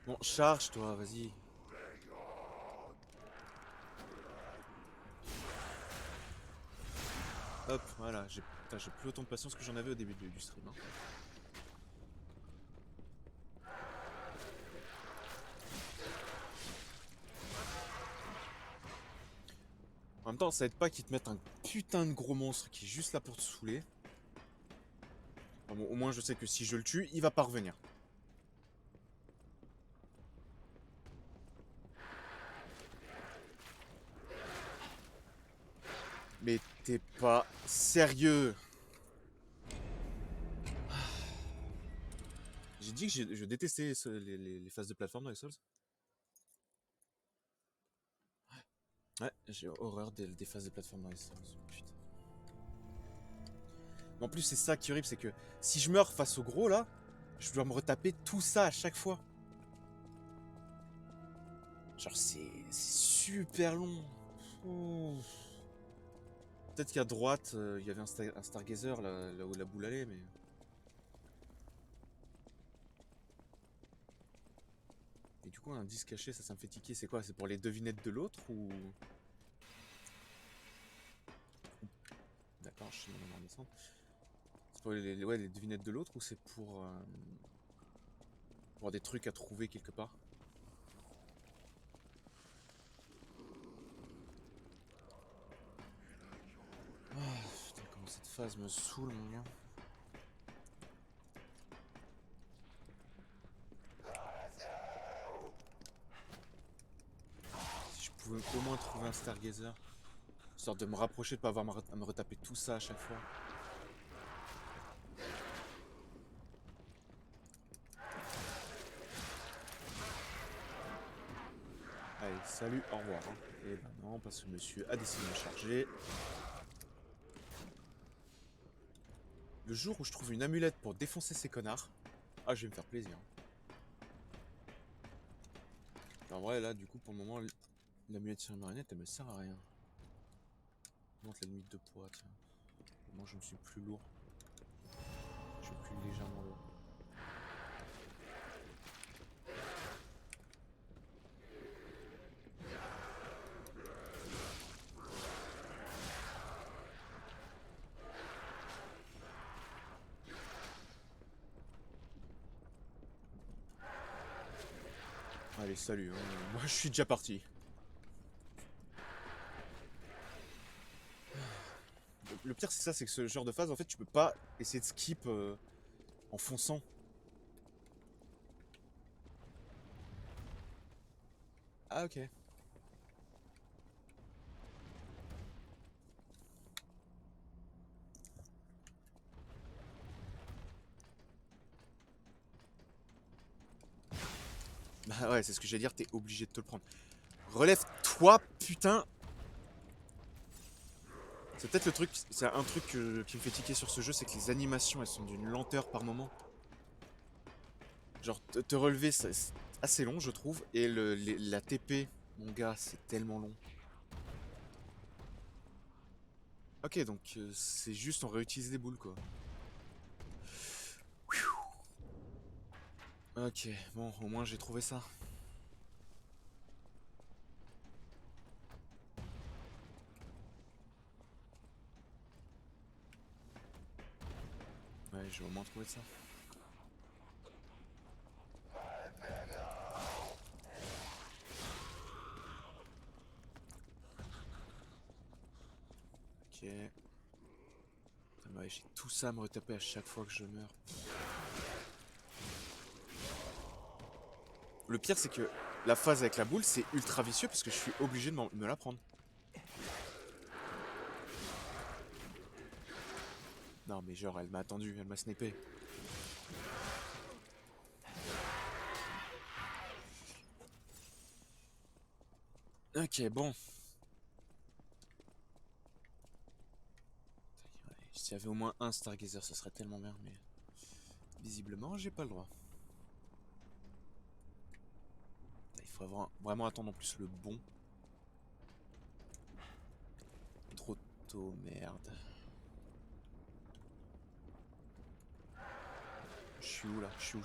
Bon, charge, toi, vas-y. Hop, voilà, j'ai plus autant de patience que j'en avais au début du stream. Hein. En même temps, ça aide pas qu'ils te mettent un putain de gros monstre qui est juste là pour te saouler. Enfin bon, au moins je sais que si je le tue, il va pas revenir. Mais t'es pas sérieux. J'ai dit que je détestais les phases de plateforme dans les Souls. Ouais, j'ai horreur des phases de plateforme dans les Souls. Putain. Mais en plus, c'est ça qui est horrible, c'est que si je meurs face au gros là, je dois me retaper tout ça à chaque fois. Genre, c'est super long. Ouf. Peut-être qu'à droite, il y avait un Stargazer là où la boule allait, mais. Et du coup, un disque caché, ça me fait tiquer. C'est quoi? C'est pour les devinettes de l'autre ou. D'accord, je suis en descente. C'est pour ouais, les devinettes de l'autre ou c'est pour des trucs à trouver quelque part? Ah, putain, comment cette phase me saoule, mon gars. Si je pouvais au moins trouver un Stargazer, histoire de me rapprocher, de pas avoir à me retaper tout ça à chaque fois. Allez, salut, au revoir. Hein. Et ben non, parce que monsieur a décidé de me charger. Le jour où je trouve une amulette pour défoncer ces connards, ah, je vais me faire plaisir. En vrai, là, du coup, pour le moment, l'amulette sur une marionnette, elle me sert à rien. Monte la limite de poids, tiens. Moi, je ne suis plus lourd. Je suis plus légèrement lourd. Allez, salut. Hein. Moi, je suis déjà parti. Le pire, c'est ça, c'est que ce genre de phase, en fait, tu peux pas essayer de skip en fonçant. Ah, ok. Bah ouais, c'est ce que j'allais dire, t'es obligé de te le prendre. Relève-toi, putain. C'est peut-être le truc, c'est un truc qui me fait tiquer sur ce jeu, c'est que les animations, elles sont d'une lenteur par moment. Genre, te relever, c'est assez long, je trouve. Et la TP, mon gars, c'est tellement long. Ok, donc c'est juste on réutilise les boules, quoi. Ok, bon, au moins j'ai trouvé ça. Ouais, j'ai au moins trouvé ça. Ok. Ouais, j'ai tout ça à me retaper à chaque fois que je meurs. Le pire, c'est que la phase avec la boule, c'est ultra vicieux parce que je suis obligé de me la prendre. Non, mais genre, elle m'a attendu, elle m'a snipé. Ok, bon. S'il y avait au moins un Stargazer, ce serait tellement bien, mais visiblement, j'ai pas le droit. Il faut vraiment attendre en plus le bon. Trop tôt, merde. Je suis où là? Je suis où?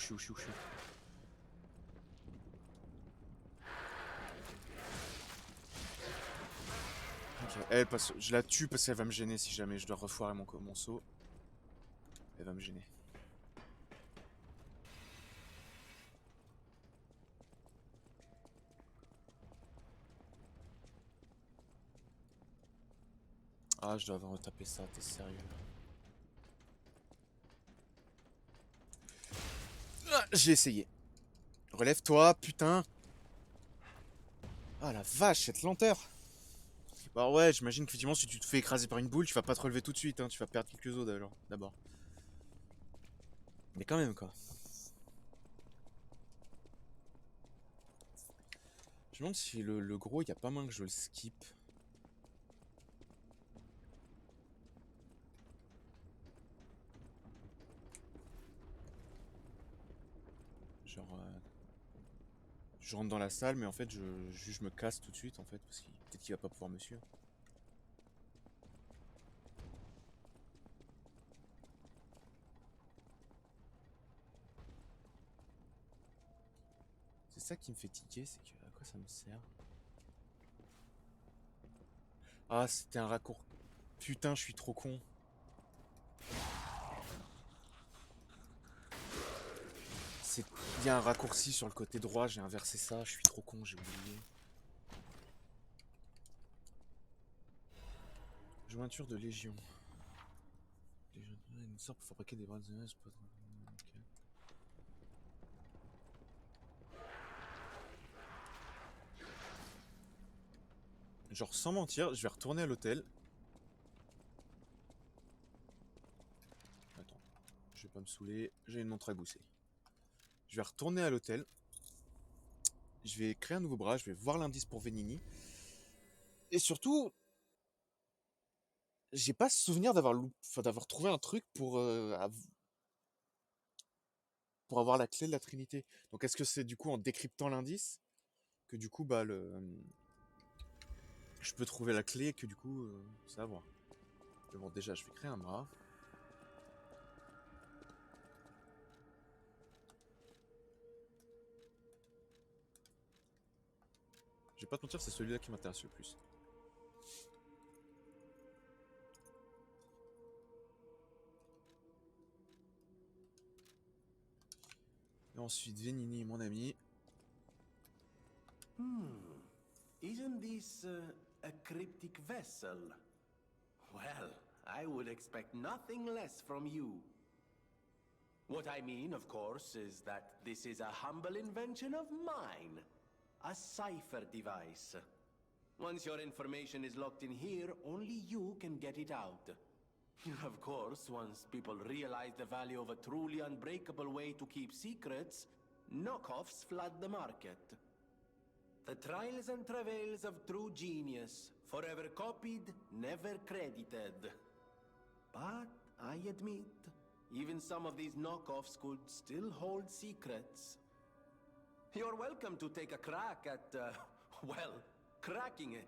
Ok, elle passe. Je la tue parce qu'elle va me gêner si jamais je dois refoirer mon saut. Elle va me gêner. Ah, je dois avoir retapé ça, t'es sérieux? Ah, j'ai essayé. Relève-toi, putain! Ah la vache, cette lenteur! Bah ouais, j'imagine qu'effectivement, si tu te fais écraser par une boule, tu vas pas te relever tout de suite, hein, tu vas perdre quelques os d'abord. Mais quand même, quoi. Je me demande si le gros, il y a pas moyen que je le skip. Genre, je rentre dans la salle, mais en fait, je me casse tout de suite, en fait, parce qu'il peut-être qu'il va pas pouvoir me suivre. C'est ça qui me fait tiquer, c'est que à quoi ça me sert? Ah, c'était un raccourci. Putain, je suis trop con. Il y a un raccourci sur le côté droit, j'ai inversé ça, je suis trop con, j'ai oublié. Jointure de Légion. Une sorte pour fabriquer des bras de neige. Genre sans mentir, je vais retourner à l'hôtel. Attends, je vais pas me saouler, j'ai une montre à gousset. Je vais retourner à l'hôtel. Je vais créer un nouveau bras, je vais voir l'indice pour Venini. Et surtout, j'ai pas souvenir d'avoir trouvé un truc pour avoir la clé de la Trinité. Donc est-ce que c'est du coup en décryptant l'indice que du coup bah je peux trouver la clé et que du coup ça va voir. Mais bon, déjà je vais créer un bras. Je vais pas te mentir, c'est celui-là qui m'intéresse le plus. Et ensuite Venini, mon ami. Isn't this a cryptic vessel? Well, I would expect nothing less from you. What I mean, of course, is that this is a humble invention of mine. A cipher device. Once your information is locked in here, only you can get it out. Of course, once people realize the value of a truly unbreakable way to keep secrets, knockoffs flood the market. The trials and travails of true genius, forever copied, never credited. But I admit, even some of these knockoffs could still hold secrets. You're welcome to take a crack at, well, cracking it.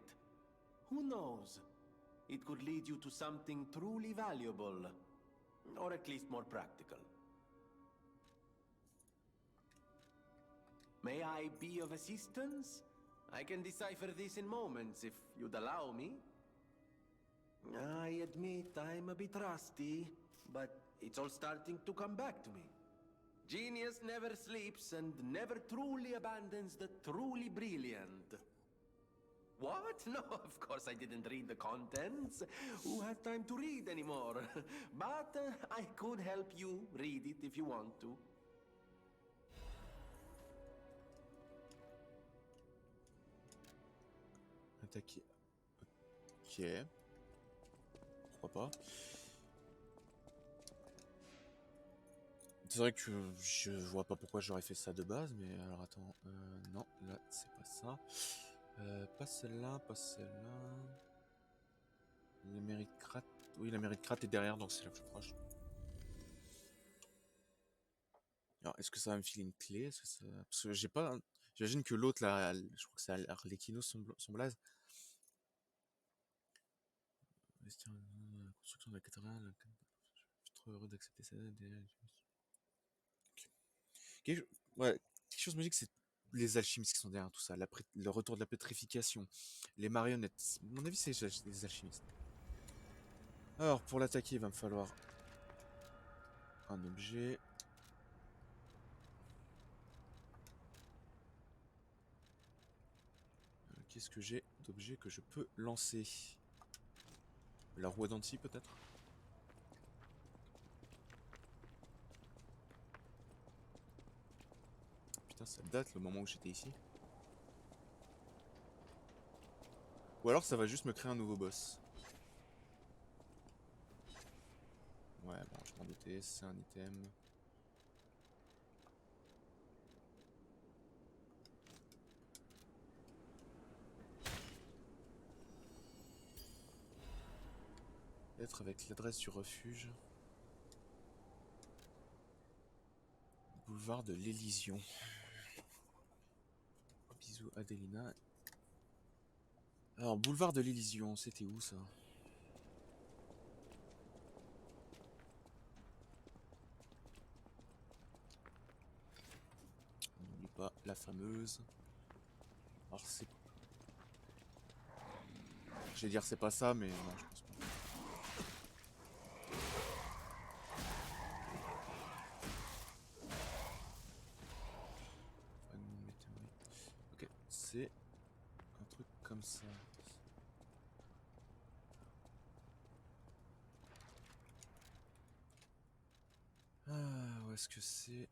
Who knows? It could lead you to something truly valuable. Or at least more practical. May I be of assistance? I can decipher this in moments, if you'd allow me. I admit I'm a bit rusty, but it's all starting to come back to me. Genius never sleeps and never truly abandons the truly brilliant. What? No, of course I didn't read the contents. Who has time to read anymore? But I could help you read it if you want to. Attaquer. Ok. Pourquoi pas. C'est vrai que je vois pas pourquoi j'aurais fait ça de base, mais alors attends. Non, là c'est pas ça. Pas celle-là, pas celle-là. La méritocrate. Oui, la méritocrate est derrière, donc c'est la plus proche. Alors, est-ce que ça va me filer une clé? Parce que j'ai pas. J'imagine que l'autre, là, je crois que c'est Arlecchino, son blaze. La construction de la cathédrale. Je suis trop heureux d'accepter ça. Ouais, quelque chose me dit que c'est les alchimistes qui sont derrière tout ça, le retour de la pétrification, les marionnettes. À mon avis, c'est les alchimistes. Alors, pour l'attaquer, il va me falloir un objet. Qu'est-ce que j'ai d'objet que je peux lancer? La roue d'Anti, peut-être? Putain, ça date le moment où j'étais ici. Ou alors ça va juste me créer un nouveau boss. Ouais, bon, je m'en doutais, c'est un item. Être avec l'adresse du refuge. Boulevard de l'Élysion. Bisous Adelina. Alors, boulevard de l'Élysion, c'était où ça? On n'oublie pas la fameuse. Alors c'est... Je vais dire c'est pas ça, mais non, je pense pas. Ok, c'est un truc comme ça. Ah, où est-ce que c'est?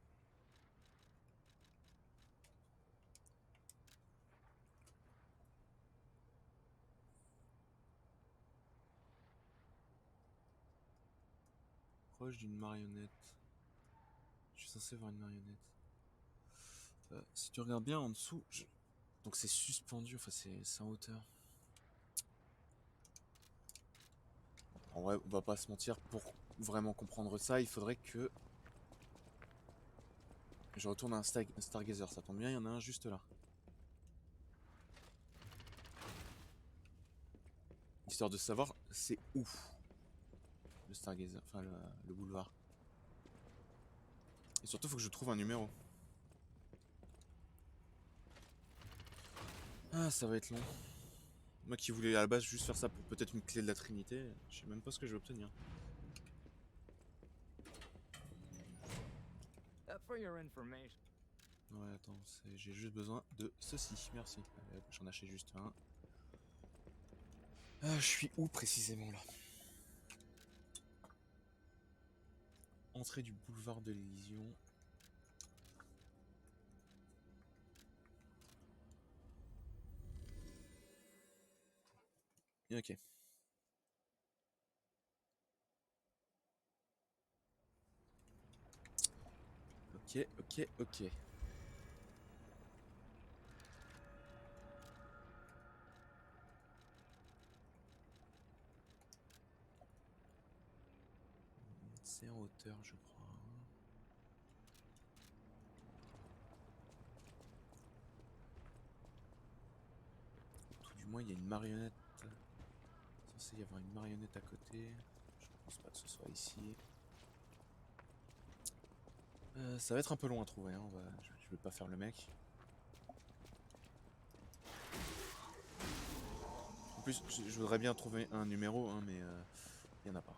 Proche d'une marionnette. Je suis censé voir une marionnette. Si tu regardes bien en dessous, donc c'est suspendu, enfin c'est en hauteur. En vrai, on va pas se mentir, pour vraiment comprendre ça, il faudrait que je retourne à un Stargazer. Ça tombe bien, il y en a un juste là. Histoire de savoir c'est où le Stargazer, enfin le boulevard. Et surtout, faut que je trouve un numéro. Ah, ça va être long. Moi qui voulais à la base juste faire ça pour peut-être une clé de la Trinité, je sais même pas ce que je vais obtenir. Ouais, attends, j'ai juste besoin de ceci, merci. Allez, hop, j'en achète juste un. Ah, je suis où précisément là? Entrée du boulevard de l'Élysion. Ok. Ok. C'est en hauteur, je crois. Tout du moins, il y a une marionnette. Il est censé y avoir une marionnette à côté. Je pense pas que ce soit ici. Ça va être un peu long à trouver, hein. Je vais pas faire le mec. En plus, je voudrais bien trouver un numéro, hein, mais il n'y en a pas.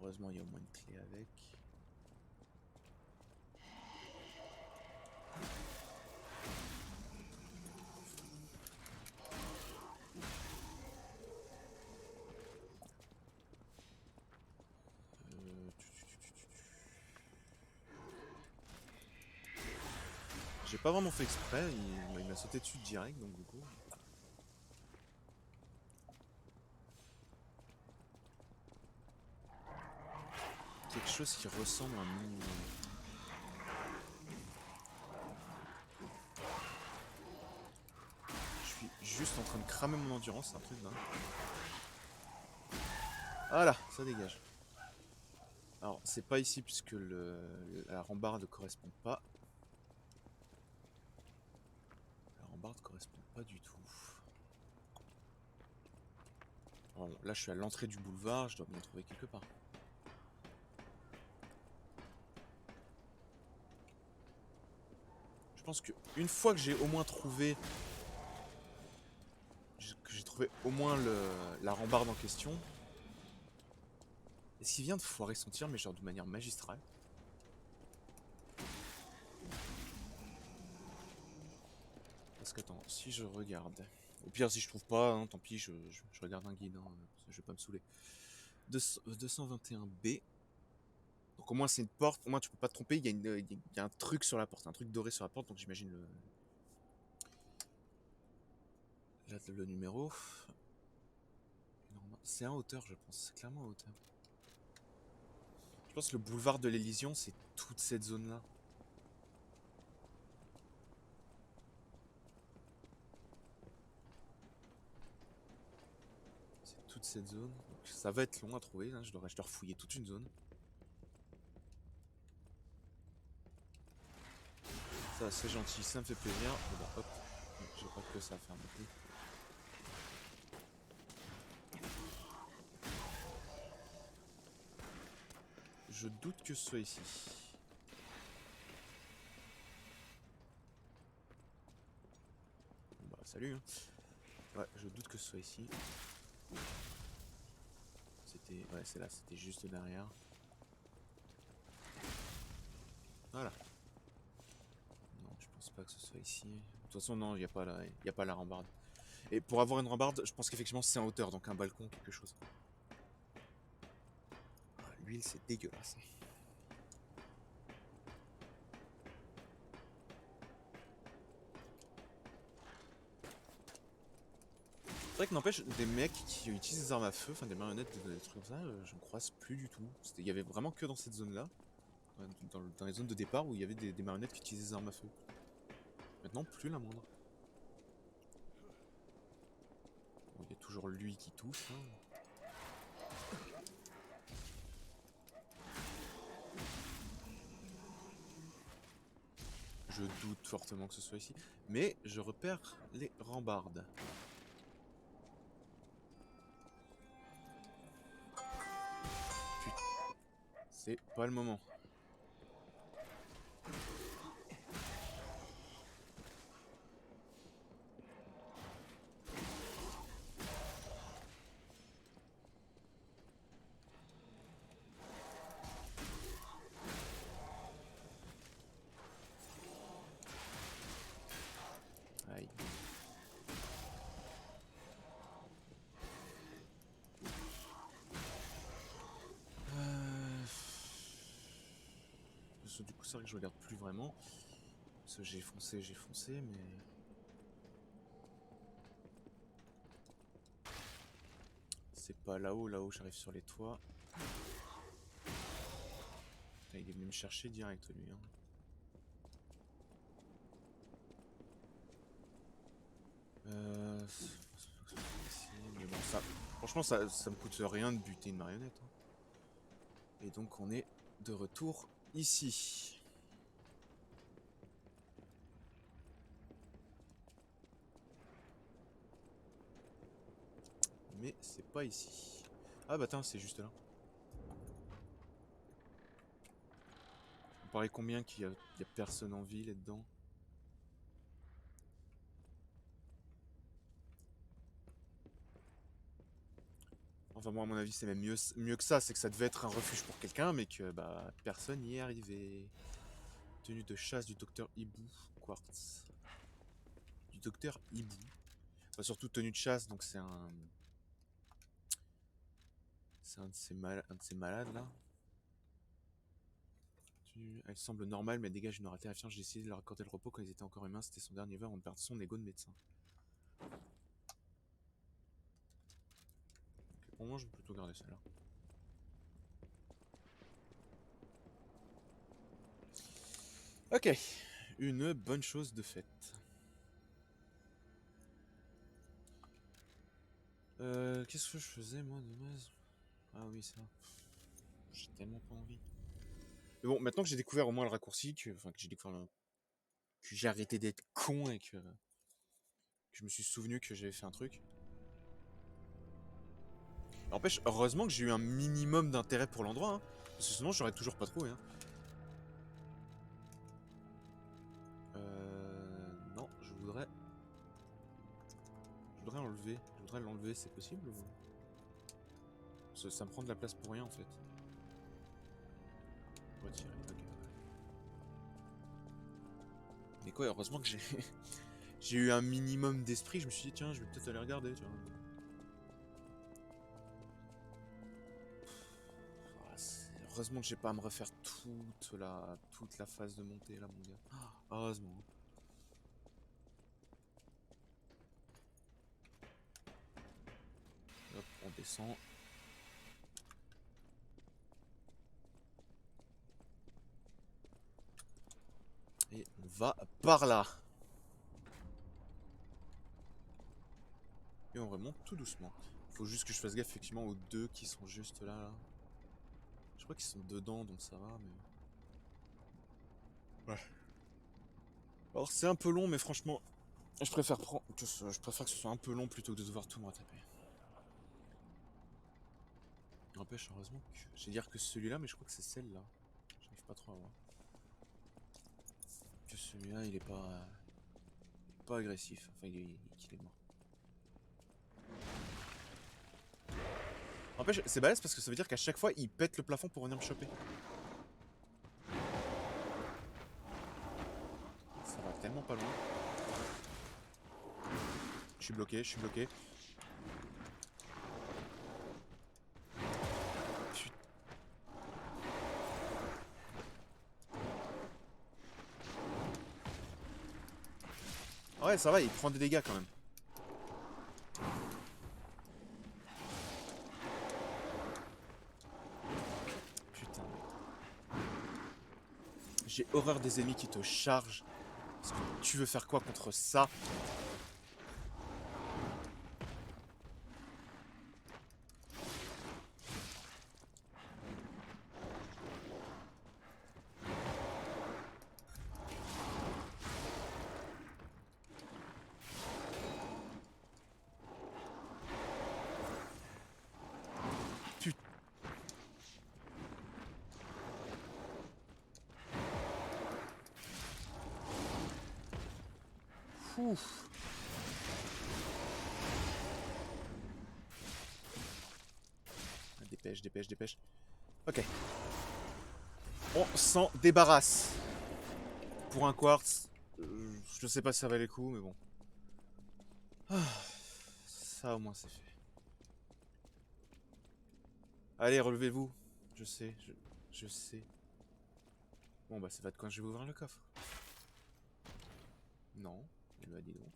Heureusement, il y a au moins une clé avec. J'ai pas vraiment fait exprès, il m'a sauté dessus direct, donc du coup... Quelque chose qui ressemble à un mini... Je suis juste en train de cramer mon endurance, c'est un truc dingue. Voilà, ça dégage. Alors, c'est pas ici puisque la rambarde ne correspond pas. La rambarde correspond pas du tout. Alors, là, je suis à l'entrée du boulevard, je dois bien trouver quelque part. pense que une fois que j'ai au moins trouvé... Que j'ai trouvé au moins la rambarde en question... Est-ce qu'il vient de foirer son tir, mais genre de manière magistrale? Parce que attends, si je regarde... Au pire, si je trouve pas, hein, tant pis, je regarde un guide, hein, je vais pas me saouler. 221B. Donc au moins c'est une porte, au moins tu peux pas te tromper, il y a un truc sur la porte, un truc doré sur la porte, donc j'imagine le numéro. C'est en hauteur, je pense, c'est clairement en hauteur. Je pense que le boulevard de l'Elysion, c'est toute cette zone-là. C'est toute cette zone. Donc, ça va être long à trouver, hein. Je dois refouiller toute une zone. Ça, c'est gentil, ça me fait plaisir. Bon, hop, j'ai pas que ça à faire non plus. Je doute que ce soit ici. Bah, salut. Hein. Ouais, je doute que ce soit ici. C'était... Ouais, c'est là, c'était juste derrière. Voilà. Non, je pense pas que ce soit ici. De toute façon, non, il n'y a pas la rambarde. Et pour avoir une rambarde, je pense qu'effectivement c'est en hauteur, donc un balcon, quelque chose. Ah, l'huile, c'est dégueulasse. C'est vrai que n'empêche, des mecs qui utilisent des armes à feu, enfin des marionnettes, des trucs comme ça, je ne croise plus du tout. Il y avait vraiment que dans cette zone-là, dans les zones de départ où il y avait des marionnettes qui utilisaient des armes à feu. Maintenant, plus la moindre. Bon, il y a toujours lui qui touche. Hein. Je doute fortement que ce soit ici, mais je repère les rambardes. C'est pas le moment. Aïe. Du coup, c'est vrai que je regarde plus vraiment. Parce que j'ai foncé, mais... C'est pas là-haut, j'arrive sur les toits. Putain, il est venu me chercher direct, lui. Hein. Mais bon, ça... Franchement, ça me coûte rien de buter une marionnette. Hein. Et donc, on est de retour ici. Mais c'est pas ici. Ah bah attends, c'est juste là. Vous parlez combien qu'il y a personne en ville là-dedans? Enfin moi à mon avis c'est même mieux que ça, c'est que ça devait être un refuge pour quelqu'un mais que bah personne n'y est arrivé. Tenue de chasse du docteur Hibou, quartz. Du docteur Hibou. Enfin, surtout tenue de chasse, donc c'est un... C'est un de ces malades là. Elle semble normale mais elle dégage une aura terrifiante. J'ai essayé de leur accorder le repos quand ils étaient encore humains. C'était son dernier verre avant de perdre son ego de médecin. Okay, pour moi je vais plutôt garder celle-là. Ok, une bonne chose de faite. Qu'est-ce que je faisais moi de base? Ah oui ça. J'ai tellement pas envie. Mais bon, maintenant que j'ai découvert au moins le raccourci, que j'ai découvert que j'ai arrêté d'être con et que je me suis souvenu que j'avais fait un truc. N'empêche, heureusement que j'ai eu un minimum d'intérêt pour l'endroit, hein, parce que sinon j'aurais toujours pas trouvé. Hein. l'enlever. Je voudrais l'enlever, c'est possible ou... Ça me prend de la place pour rien en fait. Retirer, ok. Mais quoi, heureusement que j'ai... j'ai eu un minimum d'esprit, je me suis dit tiens, je vais peut-être aller regarder, tiens. Heureusement que j'ai pas à me refaire toute la phase de montée là, mon gars. Heureusement. Hop, on descend. Et on va par là. Et on remonte tout doucement. Faut juste que je fasse gaffe effectivement aux deux qui sont juste là. Je crois qu'ils sont dedans donc ça va mais... Ouais. Alors c'est un peu long mais franchement je préfère que ce soit un peu long plutôt que de devoir tout me rattraper. N'empêche heureusement que... Je vais dire que celui-là mais je crois que c'est celle-là. J'arrive pas trop à voir. Que celui-là il est pas agressif. Enfin qu'il est mort. N'empêche c'est balèze parce que ça veut dire qu'à chaque fois il pète le plafond pour venir me choper. Ça va tellement pas loin. Je suis bloqué, je suis bloqué. Putain. Ouais, ça va, il prend des dégâts quand même. Putain. J'ai horreur des ennemis qui te chargent. Parce que tu veux faire quoi contre ça? Ouf. Dépêche, dépêche, dépêche. Ok. On s'en débarrasse. Pour un quartz, je sais pas si ça valait le coup, mais bon. Ça au moins c'est fait. Allez, relevez-vous. Je sais, je sais. Bon bah c'est pas de quand je vais ouvrir le coffre. Non, il m'a dit donc.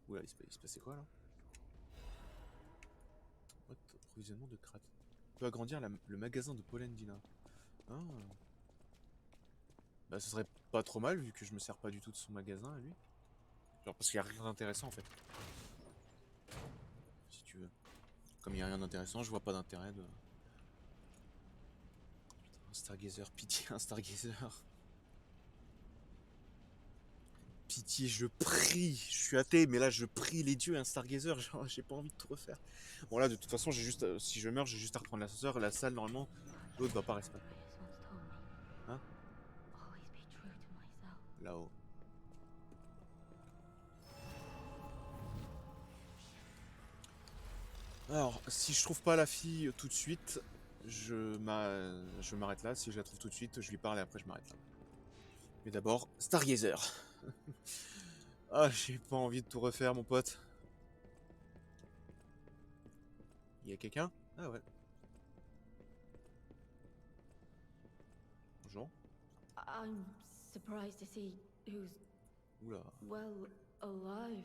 Oula, il se passait quoi là? What? Approvisionnement de crate. Peut agrandir le magasin de Polendina. Ah. Bah ce serait pas trop mal vu que je me sers pas du tout de son magasin à lui. Genre parce qu'il y a rien d'intéressant en fait. Si tu veux. Comme il y a rien d'intéressant, je vois pas d'intérêt de... Putain, un Stargazer, pitié, un Stargazer. Pitié, je prie, je suis athée, mais là je prie les dieux, un Stargazer, genre j'ai pas envie de tout refaire. Bon là de toute façon j'ai juste, si je meurs j'ai juste à reprendre l'ascenseur, la salle normalement, l'autre va pas respawner. Hein? Là-haut. Alors, si je trouve pas la fille tout de suite, je m'arrête là, si je la trouve tout de suite, je lui parle et après je m'arrête là. Mais d'abord, Stargazer. Ah, j'ai pas envie de tout refaire, mon pote. Il y a quelqu'un? Ah ouais. Bonjour. I'm surprised to see who's... Oula. well, alive.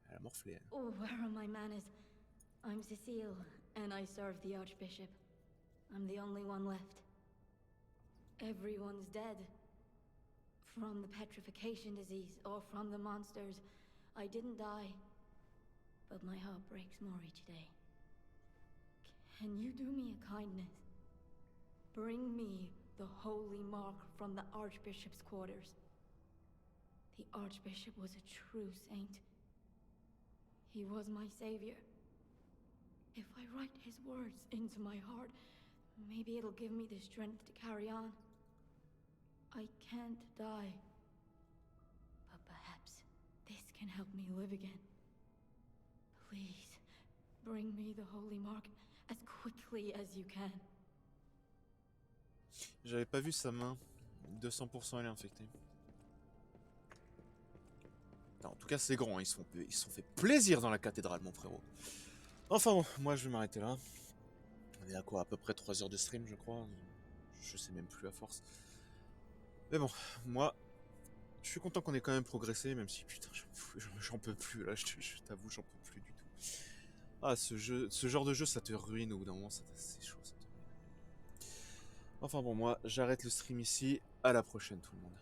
Elle a morflé, elle. Oh, where are my manners? I'm Cecile, and I serve the Archbishop. I'm the only one left. Everyone's dead. From the petrification disease, or from the monsters. I didn't die. But my heart breaks more each day. Can you do me a kindness? Bring me the holy mark from the Archbishop's quarters. The Archbishop was a true saint. He was my savior. If I write his words into my heart, maybe it'll give me the strength to carry on. I can't die. But perhaps this can help me live again. Please, bring me the holy mark as quickly as you can. J'avais pas vu sa main. 200% elle est infectée. Non, en tout cas, c'est grand. Ils se sont fait plaisir dans la cathédrale, mon frérot. Enfin bon, moi je vais m'arrêter là. On est à quoi? À peu près 3 heures de stream, je crois. Je sais même plus à force. Mais bon, moi, je suis content qu'on ait quand même progressé, même si putain, j'en peux plus là, je t'avoue, j'en peux plus du tout. Ah, ce genre de jeu, ça te ruine au bout d'un moment, c'est chaud, ça te ruine. Enfin bon, moi, j'arrête le stream ici. À la prochaine, tout le monde.